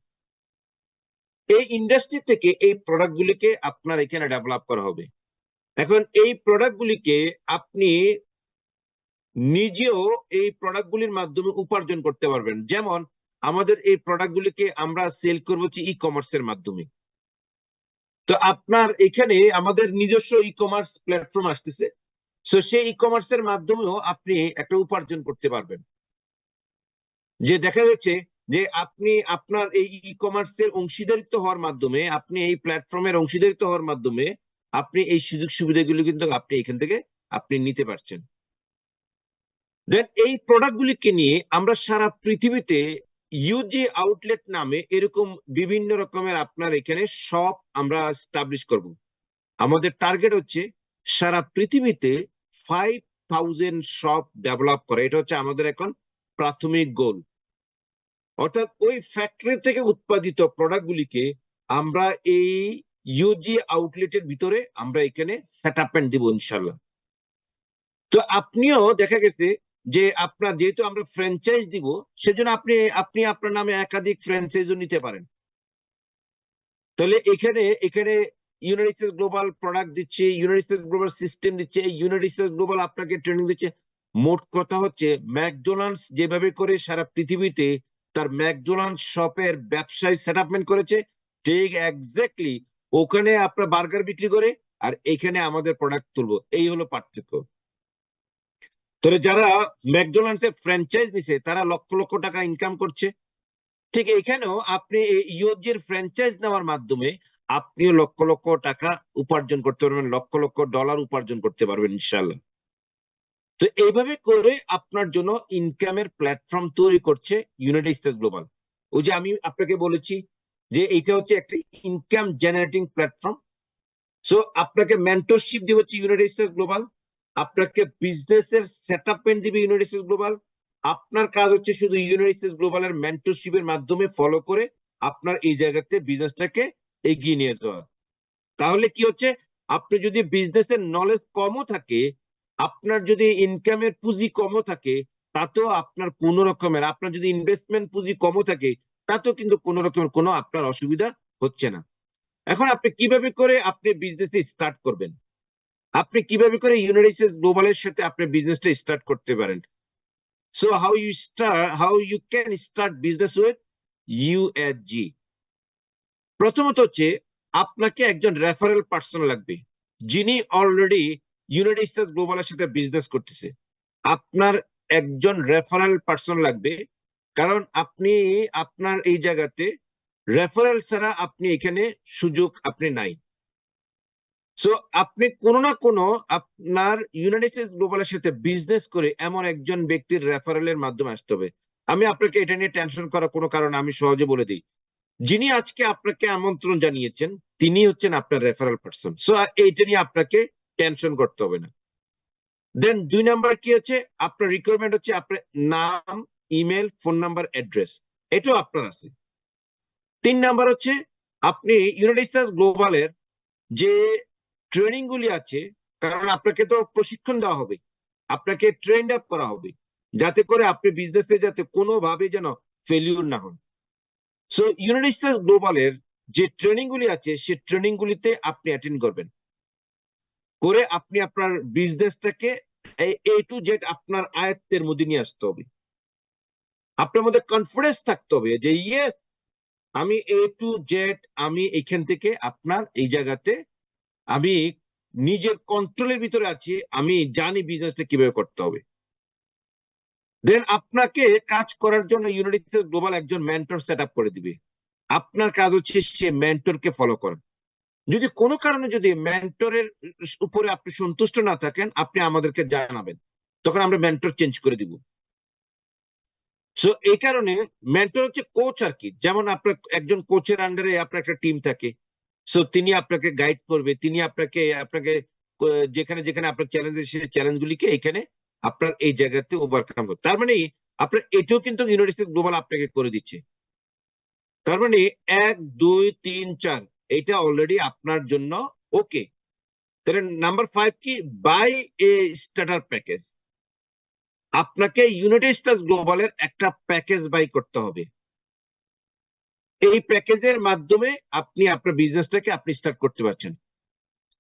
এই ইন্ডাস্ট্রি থেকে এই প্রোডাক্ট গুলিকে আপনার এখানে ডেভেলপ করা হবে। এখন এই প্রোডাক্ট গুলিকে আপনি নিজেও এই প্রোডাক্ট গুলির মাধ্যমে উপার্জন করতে পারবেন। যেমন আমাদের এই প্রোডাক্ট গুলিকে আমরা সেল করবো হচ্ছে ই কমার্সের মাধ্যমে। তো আপনার এখানে আমাদের নিজস্ব ই কমার্স প্ল্যাটফর্ম আসতেছে, সো সেই ই কমার্সের মাধ্যমেও আপনি একটা উপার্জন করতে পারবেন। যে দেখা যাচ্ছে যে আপনি আপনার এই ই কমার্সের অংশীদারিত্ব হওয়ার মাধ্যমে, আপনি এই প্ল্যাটফর্মের অংশীদারিত্ব হওয়ার মাধ্যমে আপনি এই সুযোগ সুবিধাগুলো কিন্তু আপনি এখান থেকে আপনি নিতে পারছেন। দেন এই প্রোডাক্টগুলিকে নিয়ে আমরা সারা পৃথিবীতে ইউজি আউটলেট নামে এরকম বিভিন্ন রকমের আপনার এখানে শপ আমরা স্টাবলিশ করব। আমাদের টার্গেট হচ্ছে সারা পৃথিবীতে 5000 শপ ডেভেলপ করা। এটা হচ্ছে আমাদের এখন প্রাথমিক গোল। অর্থাৎ ওই ফ্যাক্টরি থেকে উৎপাদিত প্রোডাক্টগুলিকে আমরা এই ইউজি আউটলেটের ভিতরে আমরা এখানে সেট আপ দিব ইনশাল্লাহ। তো আপনিও দেখা গেছে যে আপনার যেহেতু আমরা ফ্র্যাঞ্চাইজ দিব, সেজন্য আপনি আপনার নামে একাধিক ফ্র্যাঞ্চাইজও নিতে পারেন। তাহলে এখানে এখানে ইউনাইটেড স্টেটস গ্লোবাল প্রোডাক্ট দিচ্ছে, ইউনাইটেড স্টেটস গ্লোবাল সিস্টেম দিচ্ছে, ইউনাইটেড স্টেটস গ্লোবাল আপনাকে ট্রেনিং দিচ্ছে। মোট কথা হচ্ছে ম্যাকডোনাল্ডস যেভাবে করে সারা পৃথিবীতে তার ম্যাকডোনাল্ডস শপের ব্যবসায় সেট আপমেন্ট করেছে, ঠিক এক্স্যাক্টলি ওখানে আপনার বার্গার বিক্রি করে আর এখানে আমাদের প্রোডাক্ট তুলবো, এই হলো পার্থক্য। তবে যারা ম্যাকডোনাল্ডস এর ফ্র্যাঞ্চাইজ নিছে তারা লক্ষ লক্ষ টাকা ইনকাম করছে। ঠিক এখানেও আপনি ইউজির ফ্র্যাঞ্চাইজ নেওয়ার মাধ্যমে আপনিও লক্ষ লক্ষ টাকা উপার্জন করতে পারবেন, লক্ষ লক্ষ ডলার উপার্জন করতে পারবেন ইনশাল্লাহ। তো এইভাবে করে আপনার জন্য ইনকামের প্ল্যাটফর্ম তৈরি করছে ইউনাইটেড স্টেটস গ্লোবাল। ওই যে আমি আপনাকে বলেছি যে এটা হচ্ছে একটা ইনকাম জেনারেটিং প্ল্যাটফর্ম। সো আপনাকে মেন্টরশিপ দিবে হচ্ছে ইউনাইটেড স্টেটস গ্লোবাল, আপনাকে বিজনেসের সেটআপমেন্ট দিবে ইউনাইটেড স্টেটস গ্লোবাল। আপনার কাজ হচ্ছে শুধু ইউনাইটেড স্টেটস গ্লোবালের মেন্টরশিপের মাধ্যমে ফলো করে আপনার এই জায়গাতে বিজনেসটাকে এগিয়ে নিয়ে যাওয়া। তাহলে কি হচ্ছে, আপনি যদি বিজনেসের নলেজ কমও থাকে, আপনার যদি ইনকামের পুঁজি কমও থাকে, তাতেও আপনার কোনো রকমের, আপনার যদি ইনভেস্টমেন্ট পুঁজি কমও থাকে, তাতেও কিন্তু কোনো রকমের কোনো আপনার অসুবিধা হচ্ছে না। এখন আপনি কিভাবে করে আপনি বিজনেস স্টার্ট করবেন, আপনি কিভাবে করে ইউনাইটেড স্টেটস গ্লোবালের সাথে আপনি বিজনেসটা স্টার্ট করতে পারেন। So how you can start business with USG. প্রথমত হচ্ছে আপনাকে একজন রেফারেল পার্সন লাগবে, যিনি অলরেডি ইউনাইটেড স্টেটস গ্লোবালের সাথে বিজনেস করতেছে। আপনার একজন রেফারেল পার্সন লাগবে, কারণ আপনি আপনার এই জায়গাতে রেফারেল ছাড়া আপনি এখানে সুযোগ আপনি নাই। সো আপনি কোনো না কোনো আপনার ইউনাইটেড স্টেটস গ্লোবালের সাথে বিজনেস করে এমন একজন ব্যক্তির রেফারেলের মাধ্যমে আসতে হবে। আমি আপনাকে এটা নিয়ে টেনশন করার কোনো কারণ, আমি সহজে বলে দিই, যিনি আজকে আপনাকে আমন্ত্রণ জানিয়েছেন তিনি হচ্ছেন আপনার রেফারেল পার্সন। সো এইটা নিয়ে আপনাকে টেনশন করতে হবে না। দেন 2 নাম্বার কি হচ্ছে, আপনার রিকোয়ারমেন্ট হচ্ছে আপনার নাম, ইমেল, ফোন নাম্বার, অ্যাড্রেস, এটাও আপনার আছে। 3 নাম্বার হচ্ছে আপনি ইউনাইটেড স্টেটস গ্লোবালের যে ট্রেনিং গুলি আছে, কারণ আপনাকে তো প্রশিক্ষণ দেওয়া হবে, আপনাকে ট্রেন্ড আপ করা হবে, যাতে করে আপনি বিজনেসে যাতে কোনোভাবে যেন ফেলিউর না হন। সো ইউনাইটেড স্টেটস গ্লোবালের যে ট্রেনিং গুলি আছে সেই ট্রেনিং গুলিতে আপনি অ্যাটেন্ড করবেন, করে আপনি আপনার বিজনেসটাকে এ টু জেড আপনার আয়ত্তের মধ্যে নিয়ে আসতে হবে। আপনার মধ্যে কনফিডেন্স থাকতে হবে যে ইয়েস, আমি এ টু জেড আমি এখান থেকে আপনার এই জায়গাতে আমি নিজের কন্ট্রোলের ভিতরে আছি, আমি জানি বিজনেসটা কিভাবে করতে হবে। দেন আপনাকে কাজ করার জন্য ইউনাইটেড স্টেটস গ্লোবাল একজন মেন্টর সেট আপ করে দিবে। আপনার কাজ হচ্ছে সে মেন্টরকে ফলো করা। যদি কোনো কারণে যদি মেন্টরের উপরে আপনি সন্তুষ্ট না থাকেন, আপনি আমাদেরকে জানাবেন, তখন আমরা মেন্টর চেঞ্জ করে দিব। সো এই কারণে মেন্টর হচ্ছে কোচ আর কি, যেমন আপনার একজন কোচের আন্ডারে আপনার একটা টিম থাকে, সো তিনি আপনাকে গাইড করবে, তিনি আপনাকে আপনাকে যেখানে যেখানে আপনার চ্যালেঞ্জ, সেই চ্যালেঞ্জ গুলিকে এখানে আপনার এই জায়গাতে ওভারকাম করতে। তার মানে আপনার এটাও কিন্তু ইউনাইটেড স্টেটস গ্লোবাল আপনাকে করে দিচ্ছে। তার মানে 1 2 3 4 এটা অলরেডি আপনার জন্য ওকে। তাহলে নাম্বার 5 কি, বাই এ স্টার্টার প্যাকেজ। আপনাকে ইউনাইটেড স্টেটস গ্লোবালের একটা প্যাকেজ বাই করতে হবে। এই প্যাকেজের মাধ্যমে আপনি আপনার বিজনেসটাকে আপনি স্টার্ট করতে পারছেন।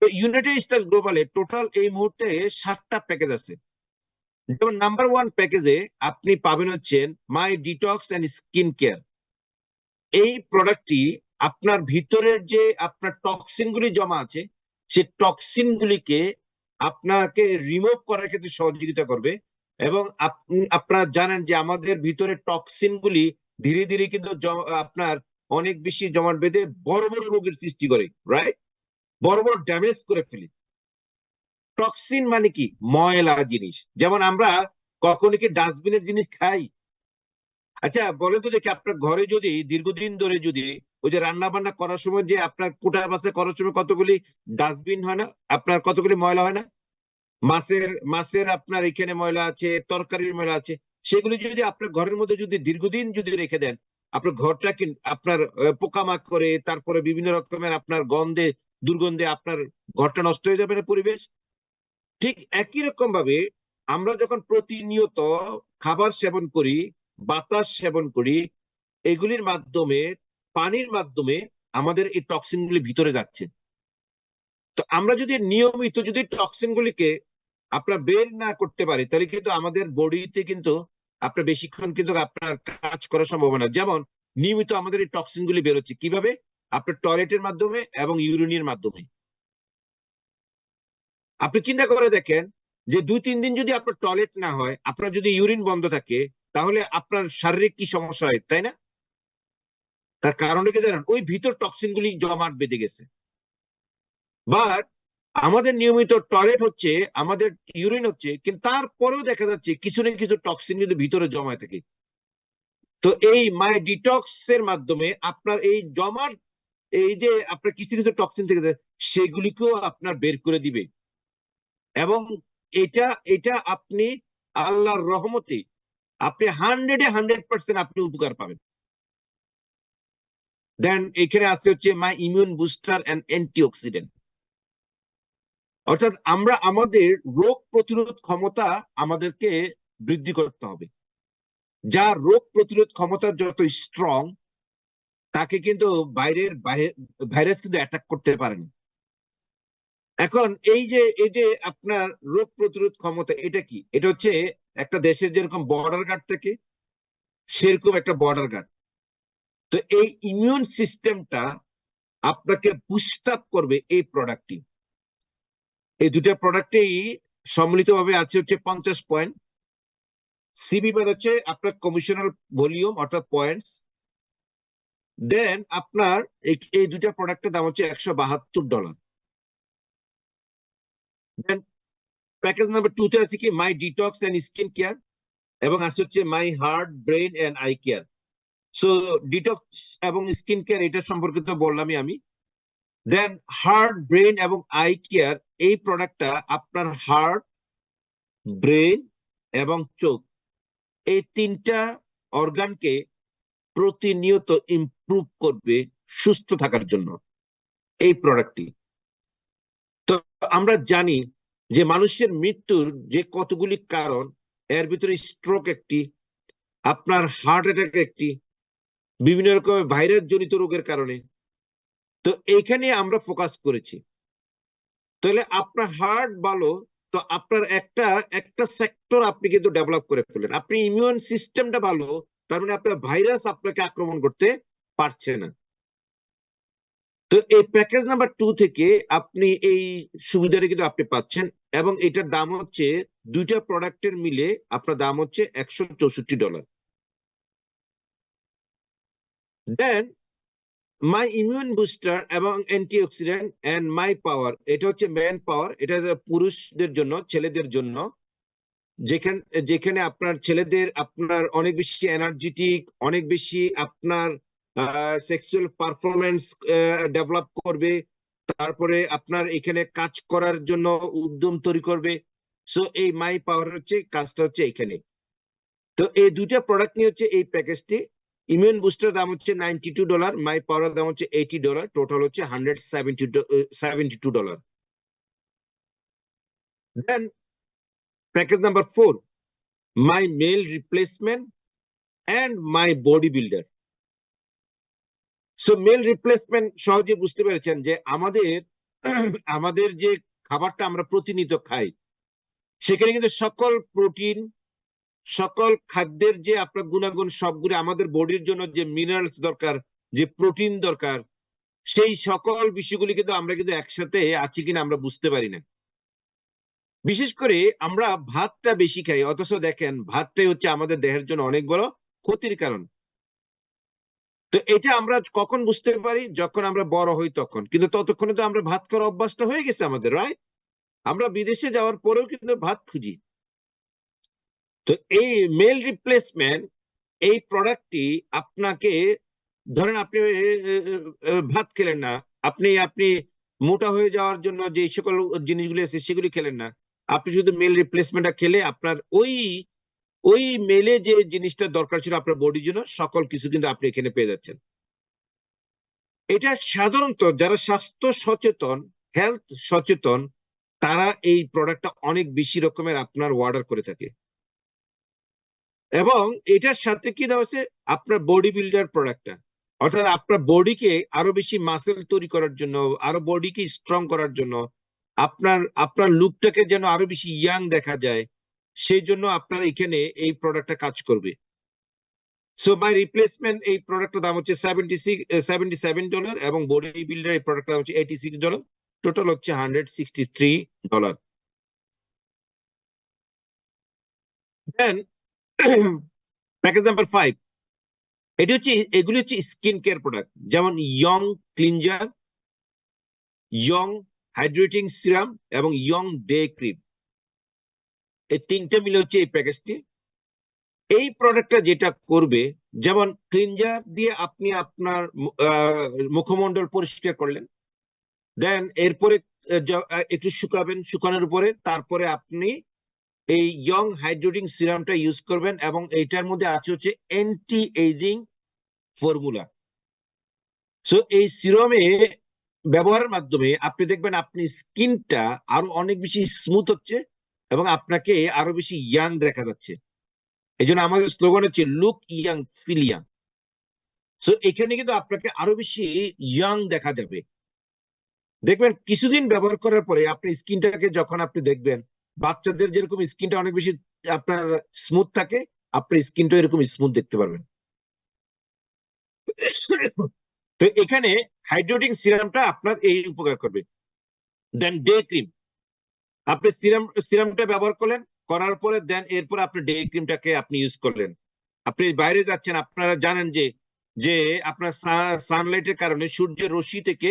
তো ইউনাইটেড স্টেটস গ্লোবালে টোটাল এই মুহূর্তে 7টা প্যাকেজ আছে। যেমন নাম্বার 1 প্যাকেজে আপনি পাবেন হচ্ছেন মাই ডিটক্স অ্যান্ড স্কিন কেয়ার। এই প্রোডাক্টটি আপনার ভিতরের যে আপনার টক্সিন গুলি জমা আছে, সেই টক্সিন গুলিকে আপনাকে রিমুভ করার ক্ষেত্রে সহযোগিতা করবে। এবং আপনারা জানেন যে আমাদের ভিতরে টক্সিন গুলি ধীরে ধীরে কিন্তু আপনার অনেক বেশি জমাট বেঁধে বড় বড় রোগের সৃষ্টি করে, রাইট? বড় বড় ড্যামেজ করে ফেলে। টক্সিন মানে কি, ময়লা জিনিস। যেমন আমরা কখনো কি ডাস্টবিনের জিনিস খাই? আচ্ছা বলেন তো দেখি, আপনার ঘরে যদি দীর্ঘদিন ধরে যদি ওই যে রান্না বান্না করার সময় যে আপনার কোটা বাচ্চা করার সময় কতগুলি ডাস্টবিন হয় না, আপনার কতগুলি ময়লা হয় না? মাছের আপনার এখানে ময়লা আছে, তরকারির ময়লা আছে। সেগুলি যদি আপনার ঘরের মধ্যে যদি দীর্ঘদিন যদি রেখে দেন, আপনার ঘরটা কি আপনার পোকামাকড়ে, তারপরে বিভিন্ন রকমের আপনার গন্ধে, দুর্গন্ধে আপনার ঘরটা নষ্ট হয়ে যাবে না, পরিবেশ। ঠিক একই রকম ভাবে আমরা যখন প্রতিনিয়ত খাবার সেবন করি, বাতাস সেবন করি, এগুলির মাধ্যমে, পানির মাধ্যমে আমাদের এই টক্সিন গুলি ভিতরে যাচ্ছে। তো আমরা যদি নিয়মিত যদি টক্সিন গুলিকে আপনার বের না করতে পারি, তাহলে কিন্তু আমাদের বডিতে কিন্তু আপনার বেশিক্ষণ কিন্তু আপনার কাজ করা সম্ভব না। যেমন নিয়মিত আমাদের এই টক্সিন গুলি বেরোচ্ছে কিভাবে? আপনার টয়লেটের মাধ্যমে এবং ইউরিনের মাধ্যমে। আপনি চিন্তা করে দেখেন যে 2-3 দিন যদি আপনার টয়লেট না হয়, আপনার যদি ইউরিন বন্ধ থাকে, তাহলে আপনার শারীরিক কি সমস্যা হয়, তাই না? তার কারণে কি জানেন? ওই ভিতর টক্সিন গুলি জমাট বেঁধে গেছে। বাট আমাদের নিয়মিত টয়লেট হচ্ছে, আমাদের ইউরিন হচ্ছে, কিন্তু তারপরেও দেখা যাচ্ছে কিছু না কিছু টক্সিন কিন্তু ভিতরে জমায় থাকে। তো এই মাই ডিটক্স এর মাধ্যমে আপনার এই জমার এই যে আপনার কিছু কিছু টক্সিন থেকে সেগুলিকেও আপনার বের করে দিবে। এবং এটা এটা আপনি আল্লাহর রহমতে আপনি 100% আপনি উপকার পাবেন। দেন এখানে আছে হচ্ছে মাই ইমিউন বুস্টার অ্যান্ড অ্যান্টিঅক্সিডেন্ট। অর্থাৎ আমরা আমাদের রোগ প্রতিরোধ ক্ষমতা আমাদেরকে বৃদ্ধি করতে হবে। যার রোগ প্রতিরোধ ক্ষমতা যত স্ট্রং, তাকে কিন্তু বাইরের ভাইরাস কিন্তু অ্যাটাক করতে পারে না। এখন এই যে আপনার রোগ প্রতিরোধ ক্ষমতা, এটা কি? এটা হচ্ছে একটা দেশের যেরকম বর্ডার গার্ড থাকে, সেরকম একটা বর্ডার গার্ড। তো এই ইমিউন সিস্টেমটা আপনাকে বুস্ট আপ করবে এই প্রোডাক্টটি। এই দুটো প্রোডাক্টেই সম্মিলিতভাবে আছে হচ্ছে 50 পয়েন্ট। সিবি মানে হচ্ছে আপনার কমিশনাল ভলিউম অর্থাৎ পয়েন্টস। দেন আপনার এই দুটা প্রোডাক্টের দাম হচ্ছে $172। দেন প্যাকেজ নাম্বার 2 তে আছে কি my detox and skin care, এবং আছে হচ্ছে my heart, brain and eye care. So detox এবং স্কিন কেয়ার এটা সম্পর্কিত বললামই আমি। দেন হার্ট, ব্রেন এবং আই কেয়ার, এই প্রোডাক্টটা আপনার হার্ট, ব্রেন এবং চোখ, এই 3টা অর্গানকে প্রতিনিয়ত ইমপ্রুভ করবে সুস্থ থাকার জন্য এই প্রোডাক্টটি। তো আমরা জানি যে মানুষের মৃত্যুর যে কতগুলি কারণ, এর ভিতরে স্ট্রোক একটি, আপনার হার্ট অ্যাটাক একটি, বিভিন্ন রকমের ভাইরাস জনিত রোগের কারণে। তো এইখানে আমরা ফোকাস করেছি। তাহলে আপনার হার্ট ভালো, তো আপনার একটা একটা সেক্টর আপনি কিন্তু ডেভেলপ করে ফেলেন। আপনি ইমিউন সিস্টেমটা ভালো, তার মানে আপনার ভাইরাস আপনাকে আক্রমণ করতে পারছে না। তো এই প্যাকেজ নাম্বার 2 থেকে আপনি এই সুবিধাটা কিন্তু আপনি পাচ্ছেন, এবং এটার দাম হচ্ছে দুইটা প্রোডাক্টের মিলে আপনার দাম হচ্ছে $164। দেন মাই ইমিউন বুস্টার এবং অ্যান্টিঅক্সিডেন্ট এন্ড মাই পাওয়ার, এটা হচ্ছে ম্যান পাওয়ার। এটা পুরুষদের জন্য, ছেলেদের জন্য, যেখানে যেখানে আপনার ছেলেদের আপনার অনেক বেশি এনার্জেটিক, অনেক বেশি আপনার সেক্সুয়াল পারফরমেন্স ডেভেলপ করবে, তারপরে আপনার এখানে কাজ করার জন্য উদ্যম তৈরি করবে। সো এই মাই পাওয়ার হচ্ছে কাজটা হচ্ছে এখানে। তো এই দুইটা প্রোডাক্ট নিয়ে হচ্ছে এই প্যাকেজটি। ইমিউন বুস্টার দাম হচ্ছে $92, মাই পাওয়ার দাম হচ্ছে $80, টোটাল হচ্ছে $172। Then package number 4, my male replacement and my bodybuilder. So male replacement সহজে বুঝতে পেরেছেন যে আমাদের যে খাবারটা আমরা প্রতিনিয়ত খাই সেখানে কিন্তু সকল প্রোটিন, সকল খাদ্যের যে আপনার গুণাগুণ সবগুলো আমাদের বডির জন্য যে মিনারেলস দরকার, যে প্রোটিন দরকার, সেই সকল বিষয়গুলি কিন্তু আমরা কিন্তু একসাথে আছি কিনা আমরা বুঝতে পারি না। বিশেষ করে আমরা ভাতটা বেশি খাই, অথচ দেখেন ভাতটাই হচ্ছে আমাদের দেহের জন্য অনেক বড় ক্ষতির কারণ। তো এটা আমরা কখন বুঝতে পারি? যখন আমরা বড় হই তখন, কিন্তু ততক্ষণে তো আমরা ভাত খাওয়ার অভ্যাসটা হয়ে গেছে আমাদের, রাইট? আমরা বিদেশে যাওয়ার পরেও কিন্তু ভাত খুঁজি। তো এই মেল রিপ্লেসমেন্ট এই প্রোডাক্টটি আপনাকে, ধরেন আপনি ভাত খেলেন না, আপনি মোটা হয়ে যাওয়ার জন্য যে সকল জিনিসগুলি আছে সেগুলি খেলেন না, আপনি শুধু মেল রিপ্লেসমেন্টটা খেলে আপনার ওই মেলে যে জিনিসটা দরকার ছিল আপনার বডির জন্য সকল কিছু কিন্তু আপনি এখানে পেয়ে যাচ্ছেন। এটা সাধারণত যারা স্বাস্থ্য সচেতন, হেলথ সচেতন, তারা এই প্রোডাক্টটা অনেক বেশি রকমের আপনার অর্ডার করে থাকে। এবং এটার সাথে কি দেওয়া হচ্ছে? আপনার বডি বিল্ডার প্রোডাক্টটা, অর্থাৎ আপনার বডিকে আরো বেশি মাসেল তৈরি করার জন্য, আরো বডিকে স্ট্রং করার জন্য, আপনার লুকটাকে যেন আরো বেশি ইয়াং দেখা যায়, সেই জন্য আপনার এখানে এই প্রোডাক্টটা কাজ করবে। সো মাই রিপ্লেসমেন্ট এই প্রোডাক্টের দাম হচ্ছে $77 এবং বডি বিল্ডার এই প্রোডাক্টের দাম হচ্ছে $86, টোটাল হচ্ছে $163। দেন প্যাকেজ নাম্বার 5, এগুলি হচ্ছে স্কিন কেয়ার প্রোডাক্ট, যেমন young cleanser, young hydrating serum এবং ইয়ং ডে ক্রিম। এই তিনটে মিলে হচ্ছে এই প্যাকেজটি। এই প্রোডাক্টটা যেটা করবে, যেমন ক্লিনজার দিয়ে আপনি আপনার মুখমণ্ডল পরিষ্কার করলেন, দেন এরপরে একটু শুকাবেন, শুকানোর উপরে তারপরে আপনি এই ইয়ং হাইড্রেটিং সিরামটা ইউজ করবেন, এবং এইটার মধ্যে আছে হচ্ছে অ্যান্টি এজিং ফর্মুলা। সো এই সিরামে ব্যবহারের মাধ্যমে আপনি দেখবেন আপনি স্কিনটা আরো অনেক বেশি স্মুথ হচ্ছে এবং আপনাকে আরো বেশি ইয়াং দেখা যাচ্ছে। এই জন্য আমাদের স্লোগান হচ্ছে look young feel young. So এখানে কিন্তু আপনাকে আরো বেশি ইয়াং দেখা যাবে। দেখবেন কিছুদিন ব্যবহার করার পরে আপনি স্কিনটাকে যখন আপনি দেখবেন, বাচ্চাদের যেরকম স্কিনটা অনেক বেশি আপনার স্মুথ থাকে, আপনার স্কিনটা এরকম স্মুথ দেখতে পারবেন। তো এখানে হাইড্রেটিং সিরামটা আপনার এই উপকার করবে। দেন ডে ক্রিম, আপনি সিরামটা ব্যবহার করলেন, করার পরে দেন এরপর আপনি ডে ক্রিমটাকে আপনি ইউজ করলেন। আপনি বাইরে যাচ্ছেন, আপনারা জানেন যে যে আপনার সানলাইটের কারণে সূর্যের রশ্মি থেকে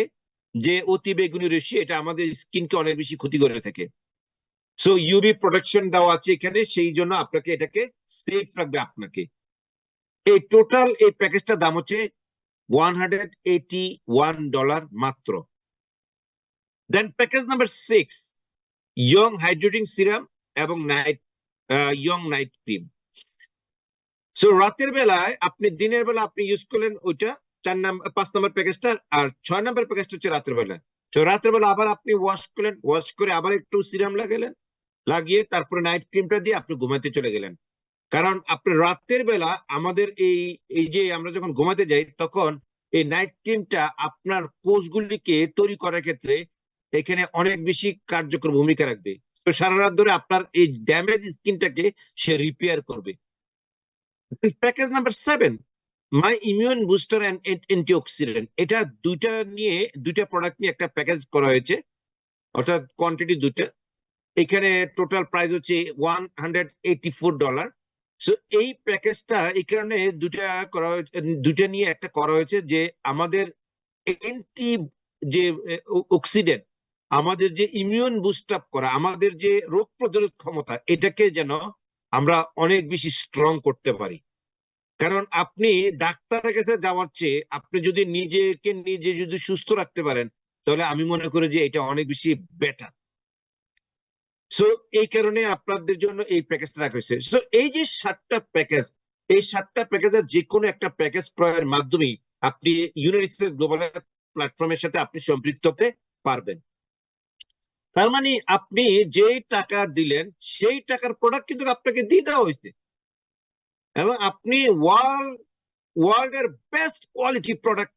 যে অতি বেগুনি রশ্মি, এটা আমাদের স্কিনকে অনেক বেশি ক্ষতি করে থাকে। সো ইউভি প্রোটেকশন দেওয়া আছে এখানে, সেই জন্য আপনাকে এটাকে সেফ রাখবে আপনাকে। এই টোটাল এই প্যাকেজটার দাম হচ্ছে $181 মাত্র। Then package number 6, young hydrating serum এবং ইয়ং নাইট ক্রিম। সো রাতের বেলায় আপনি, দিনের বেলা আপনি ইউজ করলেন ওইটা 5 নম্বর প্যাকেজটা, আর 6 নম্বর প্যাকেজটা হচ্ছে রাতের বেলা। তো রাতের বেলা আবার আপনি ওয়াশ করলেন, ওয়াশ করে আবার একটু সিরাম লাগালেন, লাগিয়ে তারপরে নাইট ক্রিমটা দিয়ে আপনি ঘুমাতে চলে গেলেন। কারণ আপনার রাতের বেলা আমাদের এই যে আমরা যখন ঘুমাতে যাই, তখন এই নাইট ক্রিমটা আপনার কোষগুলিকে তৈরি করার ক্ষেত্রে এখানে অনেক বেশি কার্যকর ভূমিকা রাখবে। তো সারা রাত ধরে আপনার এই ড্যামেজ স্কিনটাকে সে রিপেয়ার করবে। Package number 7, my immune booster and antioxidant. এটা দুইটা প্রোডাক্ট নিয়ে একটা প্যাকেজ করা হয়েছে, অর্থাৎ কোয়ান্টিটি দুইটা। এখানে টোটাল প্রাইস হচ্ছে $184। সো এই প্যাকেজটা এই কারণে দুইটা নিয়ে একটা করা হয়েছে যে আমাদের অ্যান্টি যে অক্সিডেন্ট, আমাদের যে ইমিউন বুস্ট আপ করা, আমাদের যে রোগ প্রতিরোধ ক্ষমতা, এটাকে যেন আমরা অনেক বেশি স্ট্রং করতে পারি। কারণ আপনি ডাক্তারের কাছে যাওয়ার চেয়ে আপনি যদি নিজে যদি সুস্থ রাখতে পারেন, তাহলে আমি মনে করি যে এটা অনেক বেশি বেটার। সো এই কারণে আপনাদের জন্য এই প্যাকেজটা রাখা হয়েছে। সো এই যে 7টা প্যাকেজ, এই 7টা প্যাকেজের যে কোনো একটা প্যাকেজ ক্রয়ের মাধ্যমে আপনি ইউনাইটেড স্টেটস গ্লোবাল প্ল্যাটফর্মের সাথে আপনি সম্পৃক্ত হতে পারবেন। তার মানে আপনি যেই টাকা দিলেন সেই টাকার প্রোডাক্ট কিন্তু আপনাকে দিয়ে দেওয়া হয়েছে, এবং আপনি ওয়ার্ল্ডের বেস্ট কোয়ালিটি প্রোডাক্ট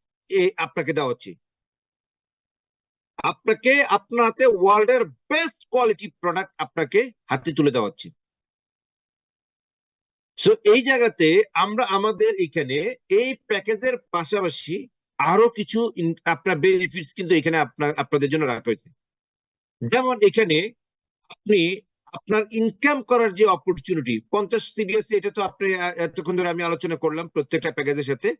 আপনাকে দেওয়া হচ্ছে। আপনাকে আপনার হাতে ওয়ার্ল্ডের বেস্ট কোয়ালিটি প্রোডাক্ট আপনাকে হাতে তুলে দেওয়া হচ্ছে। সো এই জায়গাতে আমরা আমাদের এখানে এই প্যাকেজের পাশাপাশি আরো কিছু আপনার বেনিফিটস কিন্তু এখানে আপনাদের জন্য রাখা হয়েছে। যেমন এখানে আপনি আপনার ইনকাম করার যে অপরচুনিটি 50 সিবিএস, এটা তো আপনি এতক্ষণ ধরে আমি আলোচনা করলাম প্রত্যেকটা প্যাকেজের সাথে।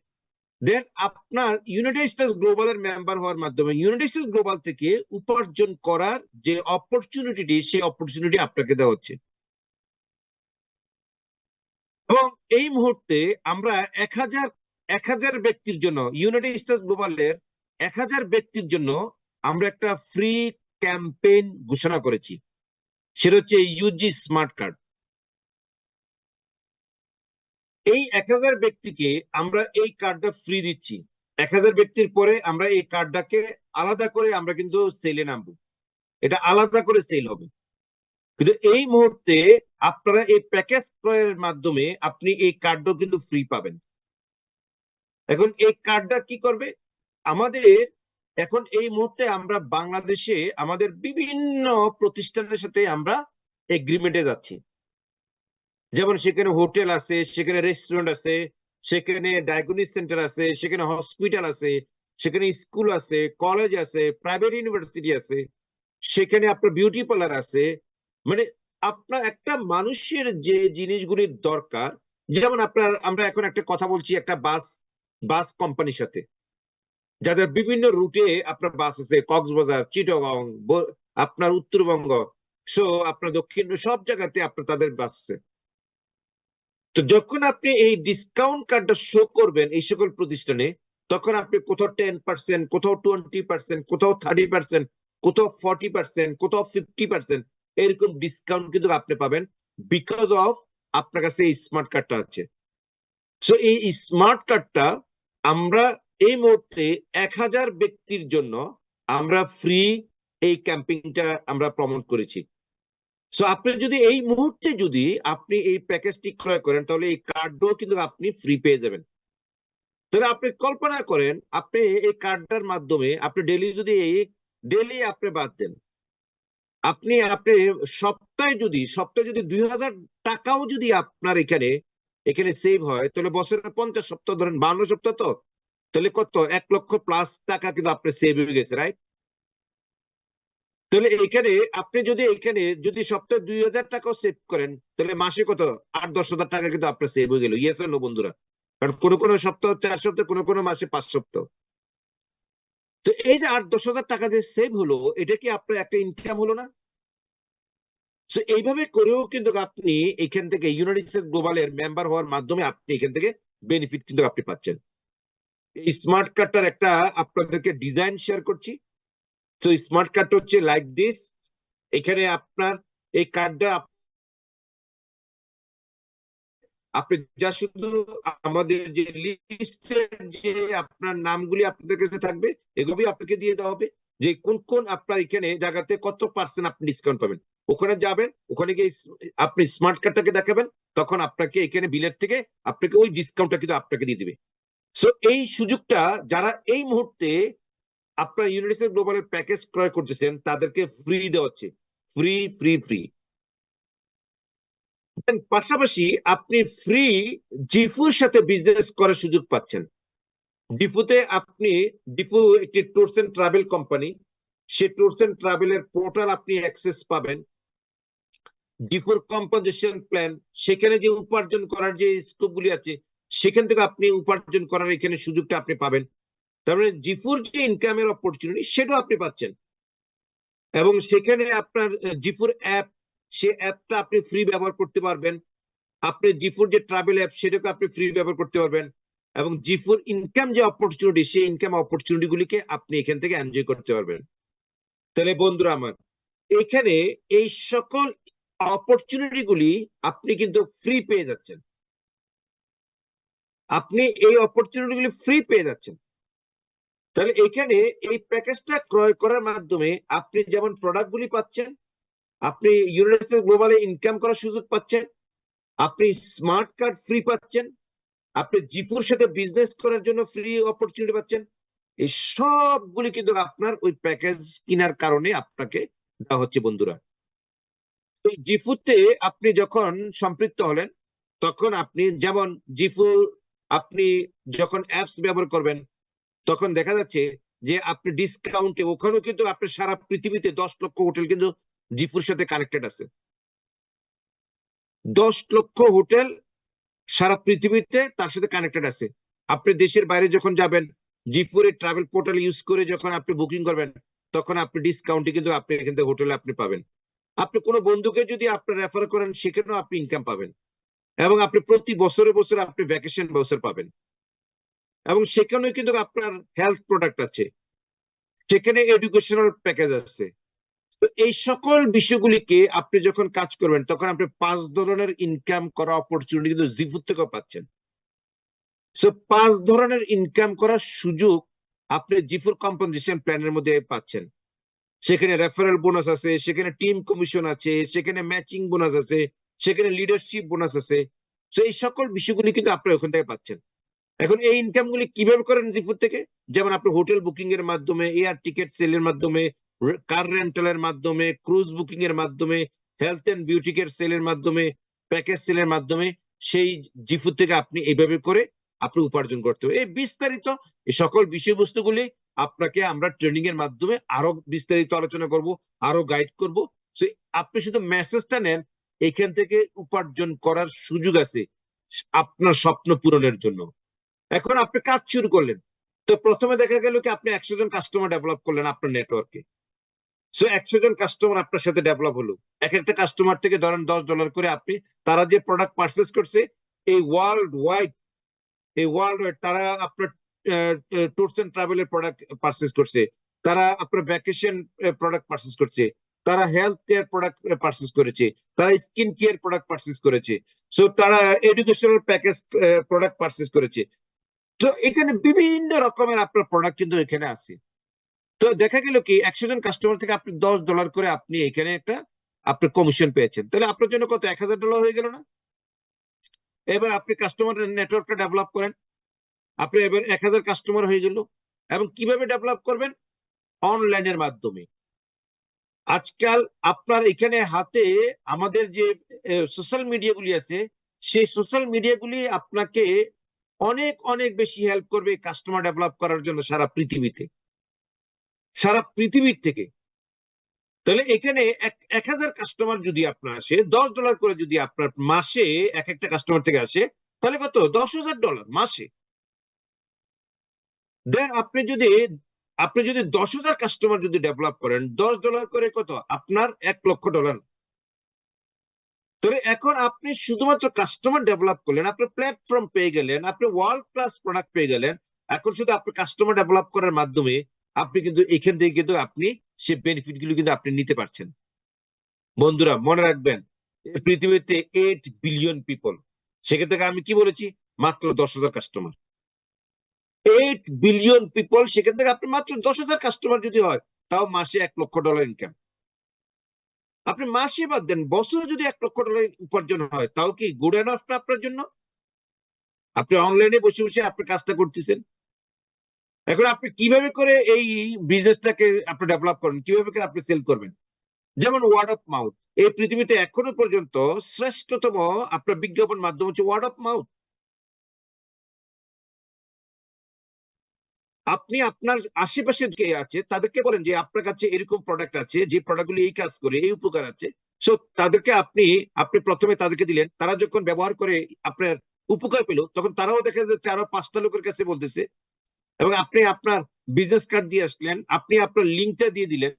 দেন আপনার ইউনাইটেড স্টেটস গ্লোবালের মেম্বার হওয়ার মাধ্যমে ইউনাইটেড স্টেটস গ্লোবাল থেকে উপার্জন করার যে অপরচুনিটি, সেই অপরচুনিটি আপনাকে দেওয়া হচ্ছে। এবং এই মুহূর্তে আমরা 1000 ব্যক্তির জন্য, ইউনাইটেড স্টেটস গ্লোবালের 1000 ব্যক্তির জন্য আমরা একটা ফ্রি ক্যাম্পেইন ঘোষণা করেছি, সেটা হচ্ছে ইউজি স্মার্ট কার্ড। এই 1000 ব্যক্তিকে আমরা এই কার্ডটা ফ্রি দিচ্ছি। 1000 ব্যক্তির পরে আমরা এই কার্ডটাকে আলাদা করে আমরা কিন্তু সেলে নামবো, এটা আলাদা করে সেল হবে। কিন্তু এই মুহূর্তে আপনারা এই প্যাকেজ ক্রয়ের মাধ্যমে আপনি এই কার্ডও কিন্তু ফ্রি পাবেন। এখন এই কার্ডটা কি করবে আমাদের, এখন এই মুহূর্তে আমরা বাংলাদেশে আমাদের বিভিন্ন প্রতিষ্ঠানের সাথে আমরা এগ্রিমেন্টে যাচ্ছি। যেমন সেখানে হোটেল আছে, সেখানে রেস্টুরেন্ট আছে, সেখানে ডায়াগনস্টিক সেন্টার আছে, সেখানে হসপিটাল আছে, সেখানে স্কুল আছে, কলেজ আছে, প্রাইভেট ইউনিভার্সিটি আছে, সেখানে আপনার বিউটি পার্লার আছে। মানে আপনার একটা মানুষের যে জিনিসগুলির দরকার, যেমন আমরা এখন একটা কথা বলছি একটা বাস কোম্পানির সাথে, যাদের বিভিন্ন রুটে আপনার বাস আছে, কক্সবাজার, চিটাগং, আপনার উত্তরবঙ্গ, সো আপনার দক্ষিণ, সব জায়গাতে আপনার তাদের বাস আছে। তো যখন আপনি এই ডিসকাউন্ট কার্ডটা শো করবেন এই সকল প্রতিষ্ঠানে, তখন আপনি কোথাও 10%, কোথাও 20%, কোথাও 30%, কোথাও 40%, কোথাও 50% এরকম ডিসকাউন্ট কিন্তু আপনি পাবেন, বিকজ অফ আপনার কাছে এই স্মার্ট কার্ডটা আছে। সো এই স্মার্ট কার্ডটা আমরা এই মুহূর্তে 1000 ব্যক্তির জন্য আমরা ফ্রি এই ক্যাম্পিংটা আমরা প্রমোট করেছি। সো আপনি যদি এই মুহূর্তে যদি আপনি এই প্যাকেজটি ক্রয় করেন, তাহলে এই কার্ডও কিন্তু আপনি ফ্রি পেয়ে যাবেন। তাহলে আপনি কল্পনা করেন, আপনি এই কার্ডটার মাধ্যমে আপনি ডেলি আপনি বাদ দেন, আপনি আপনি সপ্তাহে যদি 2000 টাকাও যদি আপনার এখানে সেভ হয়, তাহলে বছরের 50 সপ্তাহ ধরেন 52 সপ্তাহ, তো তাহলে কত 1 লক্ষ প্লাস টাকা কিন্তু আপনার সেভ হয়ে গেছে, রাইট? তাহলে এখানে আপনি যদি সপ্তাহে 2000 টাকাও সেভ করেন, তাহলে মাসে কত 8-10 হাজার টাকা কিন্তু আপনার সেভ হয়ে গেল। ইয়েস নো বন্ধুরা? কারণ কোনো সপ্তাহ 4 সপ্তাহ, কোনো মাসে 5 সপ্তাহ। তো এই যে 8-10 হাজার টাকা যে সেভ হলো, এটা কি আপনার একটা ইনকাম হলো না? সো এইভাবে করেও কিন্তু আপনি এখান থেকে ইউনাইটেড স্টেটস গ্লোবালের মেম্বার হওয়ার মাধ্যমে আপনি এখান থেকে বেনিফিট কিন্তু আপনি পাচ্ছেন। এই স্মার্ট কার্ডটার একটা আপনাদেরকে ডিজাইন শেয়ার করছি। তো স্মার্ট কার্ডটা হচ্ছে লাইক দিস। এখানে আপনার এই কার্ডটা আপনি যা শুধু আমাদের যে লিস্টের যে আপনার নামগুলি আপনাদের কাছে থাকবে, এগুলি আপনাকে দিয়ে দেওয়া হবে যে কোন কোন আপনার এখানে জায়গাতে কত পার্সেন্ট আপনি ডিসকাউন্ট পাবেন। ওখানে যাবেন, ওখানে গিয়ে আপনি স্মার্ট কার্ডটাকে দেখাবেন, তখন আপনাকে এখানে বিলের থেকে আপনাকে ওই ডিসকাউন্টটা কিন্তু আপনাকে দিয়ে দিবে। সো এই সুযোগটা যারা এই মুহূর্তে আপনার ইউনাইটেড স্টেটস গ্লোবালের প্যাকেজ ক্রয় করতেছেন, তাদেরকে ফ্রি দেওয়া হচ্ছে, ফ্রি ফ্রি ফ্রি। পাশাপাশি আপনি ফ্রি জিফুর সাথে বিজনেস করার সুযোগ পাচ্ছেন। ডিফু একটি ট্যুরস এন্ড ট্রাভেল কোম্পানি, সেই ট্যুরস এন্ড ট্রাভেলের পোর্টাল আপনি অ্যাক্সেস পাবেন। ডিফুর কম্পোজিশন প্ল্যান, সেখানে যে উপার্জন করার যে স্কোপ গুলি আছে, সেখান থেকে আপনি উপার্জন করার এখানে সুযোগটা আপনি পাবেন। তারপরে জিফুর যে ইনকামের অপরচুনিটি, সেটাও আপনি পাচ্ছেন। এবং সেখানে আপনার জিফুর অ্যাপ, সে অ্যাপটা আপনি ফ্রি ব্যবহার করতে পারবেন। আপনি জিফুর যে ট্রাভেল অ্যাপ, সেটাকে আপনি ফ্রি ব্যবহার করতে পারবেন। এবং জিফুর ইনকাম যে অপরচুনিটি, সেই ইনকাম অপরচুনিটি গুলিকে আপনি এখান থেকে এনজয় করতে পারবেন। তাহলে বন্ধুরা আমার, এখানে এই সকল অপরচুনিটি গুলি আপনি কিন্তু ফ্রি পেয়ে যাচ্ছেন, আপনি এই অপরচুনিটি গুলি ফ্রি পেয়ে যাচ্ছেন। তাহলে এখানে এই প্যাকেজটা ক্রয় করার মাধ্যমে আপনি যেমন প্রোডাক্টগুলি পাচ্ছেন, আপনি ইউনাইটেড গ্লোবালে ইনকাম করার সুযোগ পাচ্ছেন, আপনি স্মার্ট কার্ড ফ্রি পাচ্ছেন, আপনি জিপুর সাথে বিজনেস করার জন্য ফ্রি অপরচুনিটি পাচ্ছেন। এই সবগুলি কিন্তু আপনার ওই প্যাকেজ কেনার কারণে আপনাকে দেওয়া হচ্ছে বন্ধুরা। তো জিফুতে আপনি যখন সম্পৃক্ত হলেন, তখন আপনি যেমন জিফু আপনি যখন অ্যাপস ব্যবহার করবেন, তখন দেখা যাচ্ছে যে আপনি ডিসকাউন্টে, ওখানেও কিন্তু আপনি সারা পৃথিবীতে 10 লক্ষ হোটেল কিন্তু জিফুর সাথে কানেক্টেড আছে। 10 লক্ষ হোটেল সারা পৃথিবীতে তার সাথে কানেক্টেড আছে। আপনি দেশের বাইরে যখন যাবেন, জিফুরের ট্রাভেল পোর্টাল ইউজ করে যখন আপনি বুকিং করবেন, তখন আপনি ডিসকাউন্টে কিন্তু আপনি এখান থেকে হোটেলে আপনি পাবেন। আপনি কোনো বন্ধুকে যদি আপনি রেফার করেন, সেখানেও আপনি ইনকাম পাবেন, এবং আপনি প্রতি বছরে বছরে আপনি ভ্যাকেশন ভাউচার পাবেন। এবং সেখানেও কিন্তু আপনার হেলথ প্রোডাক্ট আছে, সেখানে এডুকেশনাল প্যাকেজ আছে। তো এই সকল বিষয়গুলিকে আপনি যখন কাজ করবেন, তখন আপনি 5 ধরনের ইনকাম করা অপরচুনিটি কিন্তু জিফুর থেকেও পাচ্ছেন। সো 5 ধরনের ইনকাম করার সুযোগ আপনি জিফুর কম্পেনসেশন প্ল্যানের মধ্যে পাচ্ছেন। সেখানে রেফারেল বোনাস আছে, সেখানে টিম কমিশন আছে, সেখানে ম্যাচিং বোনাস আছে, সেখানে লিডারশিপ বোনাস আছে। তো এই সকল বিষয়গুলি কিন্তু আপনি ওখান থেকে পাচ্ছেন। এখন এই ইনকাম গুলি কিভাবে করেন জিফুর থেকে? যেমন আপনি হোটেল বুকিং এর মাধ্যমে, এয়ার টিকেট সেলের মাধ্যমে, কার রেন্টালের মাধ্যমে, ক্রুজ বুকিং এর মাধ্যমে, হেলথ এন্ড বিউটি কেয়ার সেলের মাধ্যমে, প্যাকেজ সেলের মাধ্যমে, সেই জিফুর থেকে আপনি এইভাবে করে আপনি উপার্জন করতে হবে। এই বিস্তারিত এই সকল বিষয়বস্তুগুলি আপনাকে আমরা ট্রেনিং এর মাধ্যমে আরো বিস্তারিত আলোচনা করব, আরো গাইড করব। আপনি শুধু মেসেজটা নেন, এখান থেকে উপার্জন করার সুযোগ আছে আপনার স্বপ্ন পূরণের জন্য। এখন আপনি কাজ শুরু করলেন, তো প্রথমে দেখা গেল কি আপনি 100 জন কাস্টমার ডেভেলপ করলেন আপনার নেটওয়ার্কে। 100 জন কাস্টমার আপনার সাথে ডেভেলপ হলো। এক একটা কাস্টমার থেকে ধরেন $10 করে আপনি, তারা যে প্রোডাক্ট পারচেস করছে এই ওয়ার্ল্ড ওয়াইড, তারা আপনার ট্যুরস এন্ড ট্রাভেলের প্রোডাক্ট পারচেস করছে, তারা আপনার ভ্যাকেশন প্রোডাক্ট পারচেস করছে, তারা হেলথ কেয়ার প্রোডাক্ট পারচেস করেছে, তারা স্কিন কেয়ার প্রোডাক্ট পারচেস করেছে, সো তারা এডুকেশনাল প্যাকেজ প্রোডাক্ট পারচেস করেছে। তো এখানে বিভিন্ন রকমের আপনার প্রোডাক্ট কিন্তু এখানে আছে। তো দেখা গেল কি 100 জন কাস্টমার থেকে আপনি $10 করে আপনি এখানে একটা আপনি কমিশন পেয়েছেন, তাহলে আপনার জন্য কত $1000 হয়ে গেল না? এবার আপনি কাস্টমার নেটওয়ার্কটা ডেভেলপ করেন, আপনি এবার 1000 কাস্টমার হয়ে গেল। এবং কিভাবে ডেভেলপ করবেন? অনলাইনের মাধ্যমে। আজকাল আপনার এখানে হাতে আমাদের যে সোশ্যাল মিডিয়াগুলি আছে, সেই সোশ্যাল মিডিয়াগুলি আপনাকে অনেক অনেক বেশি হেল্প করবে কাস্টমার ডেভেলপ করার জন্য সারা পৃথিবীতে, সারা পৃথিবীর থেকে। তাহলে এখানে 1000 কাস্টমার যদি আপনার আসে, $10 করে যদি আপনার মাসে এক একটা কাস্টমার থেকে আসে, তাহলে কত? $10,000 মাসে। দেন আপনি যদি 10,000 কাস্টমার যদি ডেভেলপ করেন, $10 করে কত? আপনার $1,00,000। তবে এখন আপনি শুধুমাত্র কাস্টমার ডেভেলপ করলেন, আপনি প্ল্যাটফর্ম পেয়ে গেলেন, আপনি ওয়ার্ল্ড ক্লাস প্রোডাক্ট পেয়ে গেলেন। এখন শুধু আপনি কাস্টমার ডেভেলপ করার মাধ্যমে আপনি কিন্তু এখান থেকে কিন্তু আপনি সেই বেনিফিট গুলো কিন্তু আপনি নিতে পারছেন। বন্ধুরা মনে রাখবেন, পৃথিবীতে 8 বিলিয়ন পিপল, সেখান থেকে আমি কি বলেছি? মাত্র 10,000 কাস্টমার। 8 বিলিয়ন পিপল, সেখান থেকে আপনি মাত্র 10,000 কাস্টমার যদি হয়, তাও মাসে $1,00,000 ইনকাম। আপনি মাসে বাদ দেন, বছরে যদি $1,00,000 উপার্জন হয়, তাও কি গুড এনাফ না আপনার জন্য? আপনি অনলাইনে বসে বসে আপনি কাজটা করতেছেন। এখন আপনি কিভাবে করে এই বিজনেসটাকে আপনি ডেভেলপ করবেন, কিভাবে করে আপনি সেল করবেন? যেমন ওয়ার্ড অফ মাউথ। এই পৃথিবীতে এখনো পর্যন্ত শ্রেষ্ঠতম আপনার বিজ্ঞাপন মাধ্যম হচ্ছে ওয়ার্ড অফ মাউথ। আপনি আপনার আশেপাশে যে আছে তাদেরকে বলেন যে আপনার কাছে এরকম প্রোডাক্ট আছে, যে প্রোডাক্টগুলি এই কাজ করে, এই উপকার আছে। সো তাদেরকে আপনি আপনি প্রথমে তাদেরকে দিলেন, তারা যখন ব্যবহার করে আপনার উপকার পেল, তখন তারাও দেখা যাচ্ছে আরো 5টা লোকের কাছে বলতেছে। এবং আপনি আপনার বিজনেস কার্ড দিয়ে আসলেন, আপনি আপনার লিঙ্কটা দিয়ে দিলেন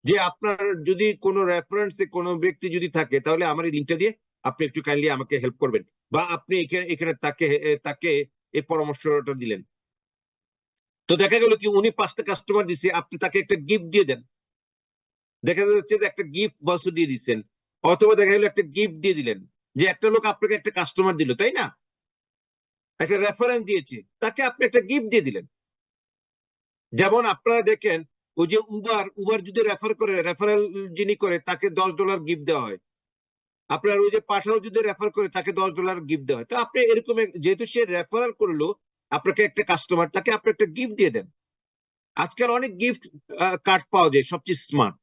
যে আপনার যদি কোনো রেফারেন্সে কোনো ব্যক্তি যদি থাকে, তাহলে আমার এই লিঙ্কটা দিয়ে আপনি একটু কাইন্ডলি আমাকে হেল্প করবেন, বা আপনি এখানে এখানে তাকে তাকে এই পরামর্শটা দিলেন। তো দেখা গেল কি উনি 5টা কাস্টমার দিচ্ছে, আপনি তাকে একটা গিফট দিয়ে দেন, দেখা যাচ্ছে যে একটা গিফট বক্স দিয়ে দিচ্ছেন, অথবা দেখা গেল একটা গিফট দিয়ে দিলেন, যে একটা লোক আপনাকে একটা কাস্টমার দিল, তাই না? একটা রেফারেন্স দিয়েছে, তাকে আপনি একটা গিফট দিয়ে দিলেন। যেমন আপনারা দেখেন ওই যে উবার যদি রেফারেল যিনি করে তাকে $10 গিফট দেওয়া হয়। আপনার ওই যে পাঠাও যদি রেফার করে তাকে $10 গিফট দেওয়া হয়। তো আপনি এরকম যেহেতু সে রেফারেল করলো আপনাকে একটা কাস্টমার, তাকে আপনি একটা গিফট দিয়ে দেন। আজকাল অনেক গিফট কার্ড পাওয়া যায়, সবচেয়ে স্মার্ট।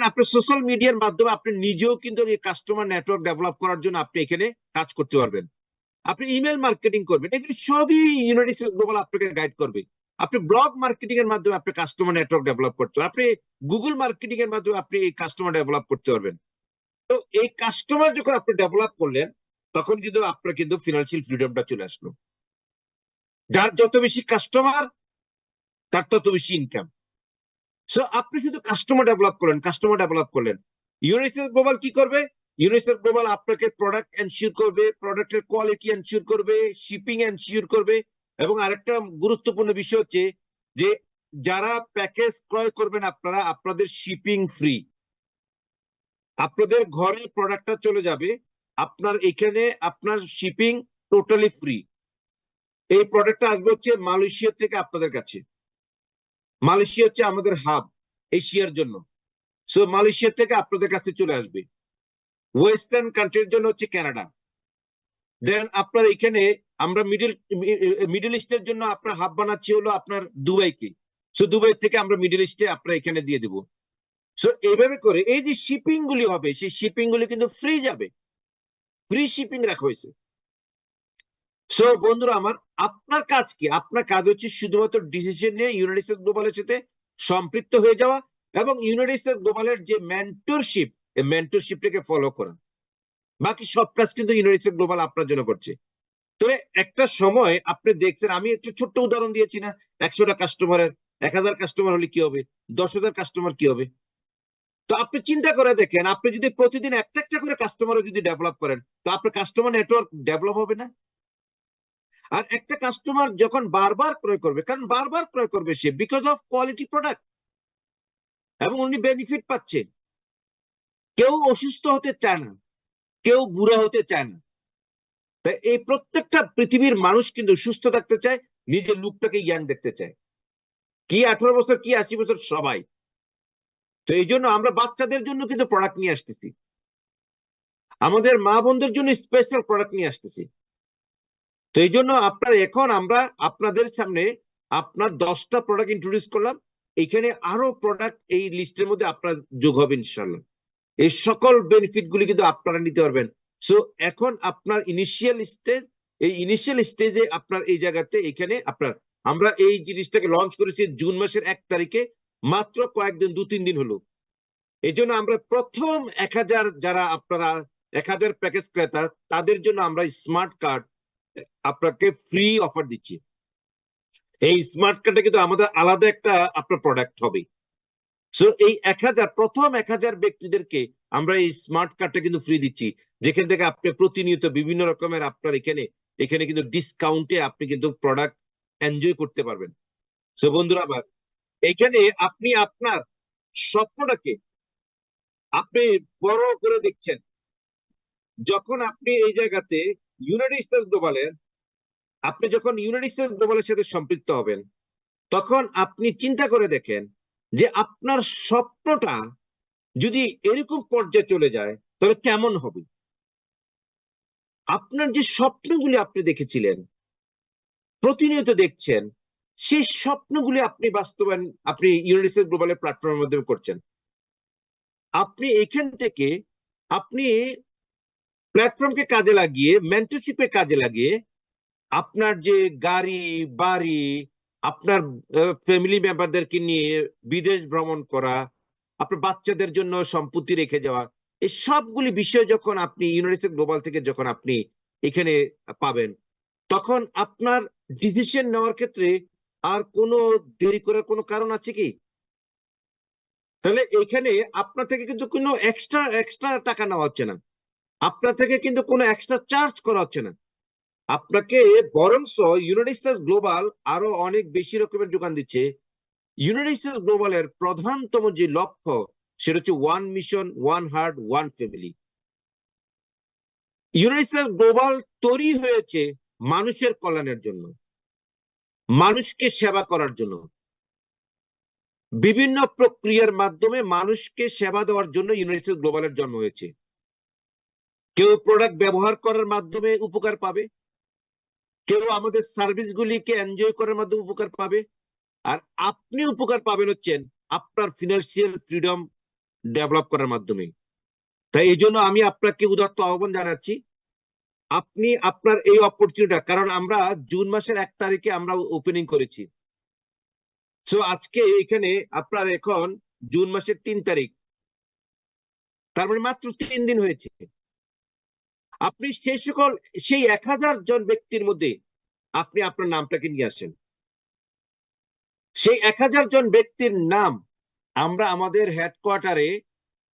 আপনি সোশ্যাল মিডিয়ার মাধ্যমে আপনি নিজেও কিন্তু এই কাস্টমার নেটওয়ার্ক ডেভেলপ করার জন্য আপনি এখানে কাজ করতে পারবেন। আপনি ইমেল মার্কেটিং করবেন, এগুলো সবই ইউনাইটেড স্টেটস গ্লোবাল আপনাকে গাইড করবে। আপনি ব্লগ মার্কেটিং এর মাধ্যমে আপনি কাস্টমার নেটওয়ার্ক ডেভেলপ করতে পারবেন। আপনি গুগল মার্কেটিং এর মাধ্যমে আপনি এই কাস্টমার ডেভেলপ করতে পারবেন। তো এই কাস্টমার যখন আপনি ডেভেলপ করলেন তখন কিন্তু আপনার কিন্তু ফিনান্সিয়াল ফ্রিডমটা চলে আসলো। যার যত বেশি কাস্টমার তার তত বেশি ইনকাম। সো আপনি শুধু কাস্টমার ডেভেলপ করলেন। ইউনাইটেড গ্লোবাল কি করবে? ইউনাইটেড গ্লোবাল আপনাকে প্রোডাক্ট এনশিওর করবে, প্রোডাক্টের কোয়ালিটি এনশিওর করবে, শিপিং এনশিওর করবে। এবং আরেকটা গুরুত্বপূর্ণ বিষয় হচ্ছে যে যারা প্যাকেজ ক্রয় করবেন আপনারা, আপনাদের শিপিং ফ্রি। আপনাদের ঘরে প্রোডাক্টটা চলে যাবে, আপনার এখানে আপনার শিপিং টোটালি ফ্রি। এই প্রোডাক্টটা আসবে হচ্ছে মালয়েশিয়া থেকে আপনাদের কাছে। মালয়েশিয়া হচ্ছে আমাদের হাব এশিয়ার জন্য। সো মালয়েশিয়া থেকে আপনাদের কাছে চলে আসবে। ওয়েস্টার্ন কান্ট্রির জন্য হচ্ছে কানাডা। দেন আপনার এখানে আমরা মিডল ইস্টের জন্য আপনার হাব বানাচ্ছি হলো আপনার দুবাইকে। সো দুবাই থেকে আমরা মিডল ইস্টে আপনার এখানে দিয়ে দেবো। সো এইভাবে করে এই যে শিপিং গুলি হবে, সেই শিপিং গুলি কিন্তু ফ্রি যাবে, ফ্রি শিপিং রাখা হয়েছে। সো বন্ধুরা আমার, আপনার কাজ কি? আপনার কাজ হচ্ছে শুধুমাত্র ডিসিশন নিয়ে ইউনাইটেড স্টেটস গ্লোবালের সাথে সম্পৃক্ত হয়ে যাওয়া এবং ইউনাইটেড স্টেটস গ্লোবালের যে মেন্টরশিপ, এই মেন্টরশিপটাকে ফলো করা। বাকি সব কাজ কিন্তু ইউনাইটেড স্টেটস গ্লোবাল আপনার জন্য করছে। তবে একটা সময় আপনি দেখছেন, আমি একটু ছোট্ট উদাহরণ দিয়েছি না, 100টা কাস্টমারের, 1000 কাস্টমার হলে কি হবে, 10,000 কাস্টমার কি হবে। তো আপনি চিন্তা করে দেখেন, আপনি যদি প্রতিদিন একটা একটা করে কাস্টমার যদি ডেভেলপ করেন, তো আপনার কাস্টমার নেটওয়ার্ক ডেভেলপ হবে না? আর একটা কাস্টমার যখন বারবার ক্রয় করবে, কারণ বারবার ক্রয় করবে say because of quality product, এবং উনি বেনিফিট পাচ্ছে। কেউ অসুস্থ হতে চায় না, কেউ বুড়া হতে চায় না। তাই এই প্রত্যেকটা পৃথিবীর মানুষ কিন্তু সুস্থ থাকতে চায়, নিজের লুকটাকে ইয়াং দেখতে চায়। কি 18 বছর, কি 80 বছর, সবাই। তো এই জন্য আমরা বাচ্চাদের জন্য কিন্তু প্রোডাক্ট নিয়ে আসতেছি, আমাদের মা বোনদের জন্য স্পেশাল প্রোডাক্ট নিয়ে আসতেছি। তো এই জন্য এখন আমরা আপনাদের সামনে আপনার 10টা প্রোডাক্ট ইন্ট্রোডিউস করলাম। এখানে আরো প্রোডাক্ট এই লিস্টের মধ্যে আপনার যোগ হবে ইনশাল্লাহ। এই সকল বেনিফিট গুলি কিন্তু আপনারা নিতে পারবেন। সো এখন আপনার ইনিশিয়াল স্টেজে আপনার এই জায়গাতে এখানে আমরা এই জিনিসটাকে লঞ্চ করেছি জুন মাসের 1 তারিখে, মাত্র কয়েকদিন, 2-3 দিন হলো। এই জন্য আমরা প্রথম 1000 যারা আপনারা 1000 প্যাকেজ ক্রেতা, তাদের জন্য আমরা স্মার্ট কার্ড আপনাকে ফ্রি অফার দিচ্ছি। এই স্মার্ট কার্ডটা কিন্তু আমাদের আলাদা একটা আপনার প্রোডাক্ট হবে। সো এই প্রথম 1000 ব্যক্তিদেরকে আমরা এই স্মার্ট কার্ডটা কিন্তু ফ্রি দিচ্ছি, যেখান থেকে আপনি প্রতিনিয়ত বিভিন্ন রকমের আপনার এখানে কিন্তু ডিসকাউন্টে আপনি কিন্তু প্রোডাক্ট এনজয় করতে পারবেন। সো বন্ধুরা আমার, এখানে আপনি আপনার স্বপ্নটাকে আপনি বড় করে দেখছেন। যখন আপনি এই জায়গাতে ইউনাইটেড স্টেটস গ্লোবালের আপনি যখন ইউনাইটেড স্টেটস গ্লোবালের সাথে সম্পৃক্ত হবেন, তখন আপনি চিন্তা করে দেখেন যে আপনার স্বপ্নটা যদি এরকম পর্যায়ে চলে যায় তাহলে কেমন হবে। আপনার যে স্বপ্নগুলি আপনি দেখেছিলেন, প্রতিনিয়ত দেখছেন, সেই স্বপ্নগুলি আপনি বাস্তবায়ন আপনি ইউনাইটেড স্টেটস গ্লোবালের প্ল্যাটফর্মের মাধ্যমে করছেন। আপনি এখান থেকে আপনি প্ল্যাটফর্মকে কাজে লাগিয়ে, মেন্টরশিপে কাজে লাগিয়ে আপনার যে গাড়ি বাড়ি, আপনার ফ্যামিলি মেম্বারদেরকে নিয়ে বিদেশ ভ্রমণ করা, আপনার বাচ্চাদের জন্য সম্পত্তি রেখে যাওয়া, এই সবগুলি বিষয় যখন আপনি ইউনাইটেড গ্লোবাল থেকে যখন আপনি এখানে পাবেন, তখন আপনার ডিসিশন নেওয়ার ক্ষেত্রে আর কোনো দেরি করার কোনো কারণ আছে কি? তাহলে এখানে আপনার থেকে কিন্তু কোনো এক্সট্রা টাকা নেওয়া হচ্ছে না, আপনার থেকে কিন্তু কোনো এক্সট্রা চার্জ করা হচ্ছে না। আপনাকে বরংস ইউনাইটেড স্টেটস গ্লোবাল আরো অনেক বেশি রকমের যোগান দিচ্ছে। ইউনাইটেড স্টেটস গ্লোবালের প্রধানতম যে লক্ষ্য, সেটা হচ্ছে one mission, one heart, one family. United states global তৈরি হয়েছে মানুষের কল্যাণের জন্য। মানুষকে সেবা করার জন্য, বিভিন্ন প্রক্রিয়ার মাধ্যমে মানুষকে সেবা দেওয়ার জন্য ইউনাইটেড গ্লোবালের জন্ম হয়েছে। কেউ প্রোডাক্ট ব্যবহার করার মাধ্যমে উপকার পাবে, কেউ আমাদের সার্ভিসগুলিকে এনজয় করার মাধ্যমে উপকার পাবে, আর আপনি উপকার পাবেন হচ্ছেন আপনার ফিনান্সিয়াল ফ্রিডম ডেভেলপ করার মাধ্যমে। তাই এই জন্য আমি আপনাকে উদাত্ত আহ্বান জানাচ্ছি, আপনি আপনার এই অপরচুনিটি, কারণ আমরা জুন মাসের 1 তারিখে আমরা ওপেনিং করেছি। সো আজকে এখানে আপনার এখন জুন মাসের 3 তারিখ, তার মানে মাত্র 3 দিন হয়েছে। আপনি সেই 1000 জন ব্যক্তির মধ্যে আপনি আপনার নামটাকে নিয়ে আসেন। সেই 1000 জন ব্যক্তির নাম আমরা আমাদের হেডকোয়ার্টারে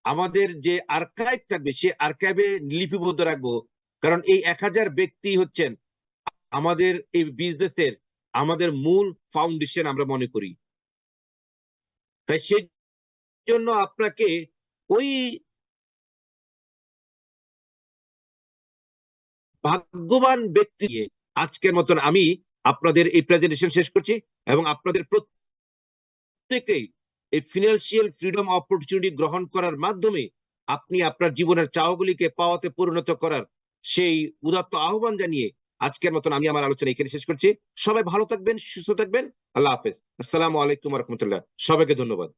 আমাদের যে আর্কাইভ থাকবে সেই আর্কাইভে লিপিবদ্ধ রাখবো, কারণ এই 1000 ব্যক্তি হচ্ছেন আমাদের এই বিজনেসের আমাদের মূল ফাউন্ডেশন আমরা মনে করি। তাই সেই জন্য আপনাকে ওই ভাগ্যবান ব্যক্তি আজকের মতন আমি আপনাদের এই প্রেজেন্টেশন শেষ করছি, এবং আপনাদের প্রত্যেকেই এই ফিনান্সিয়াল ফ্রিডম অপরচুনিটি গ্রহণ করার মাধ্যমে আপনি আপনার জীবনের চাওয়াগুলিকে পাওয়াতে পরিণত করার সেই উদাত্ত আহ্বান জানিয়ে আজকের মতন আমি আমার আলোচনা এখানে শেষ করছি। সবাই ভালো থাকবেন, সুস্থ থাকবেন। আল্লাহ হাফেজ। আসসালামু আলাইকুম রহমতুল্লাহ। সবাইকে ধন্যবাদ।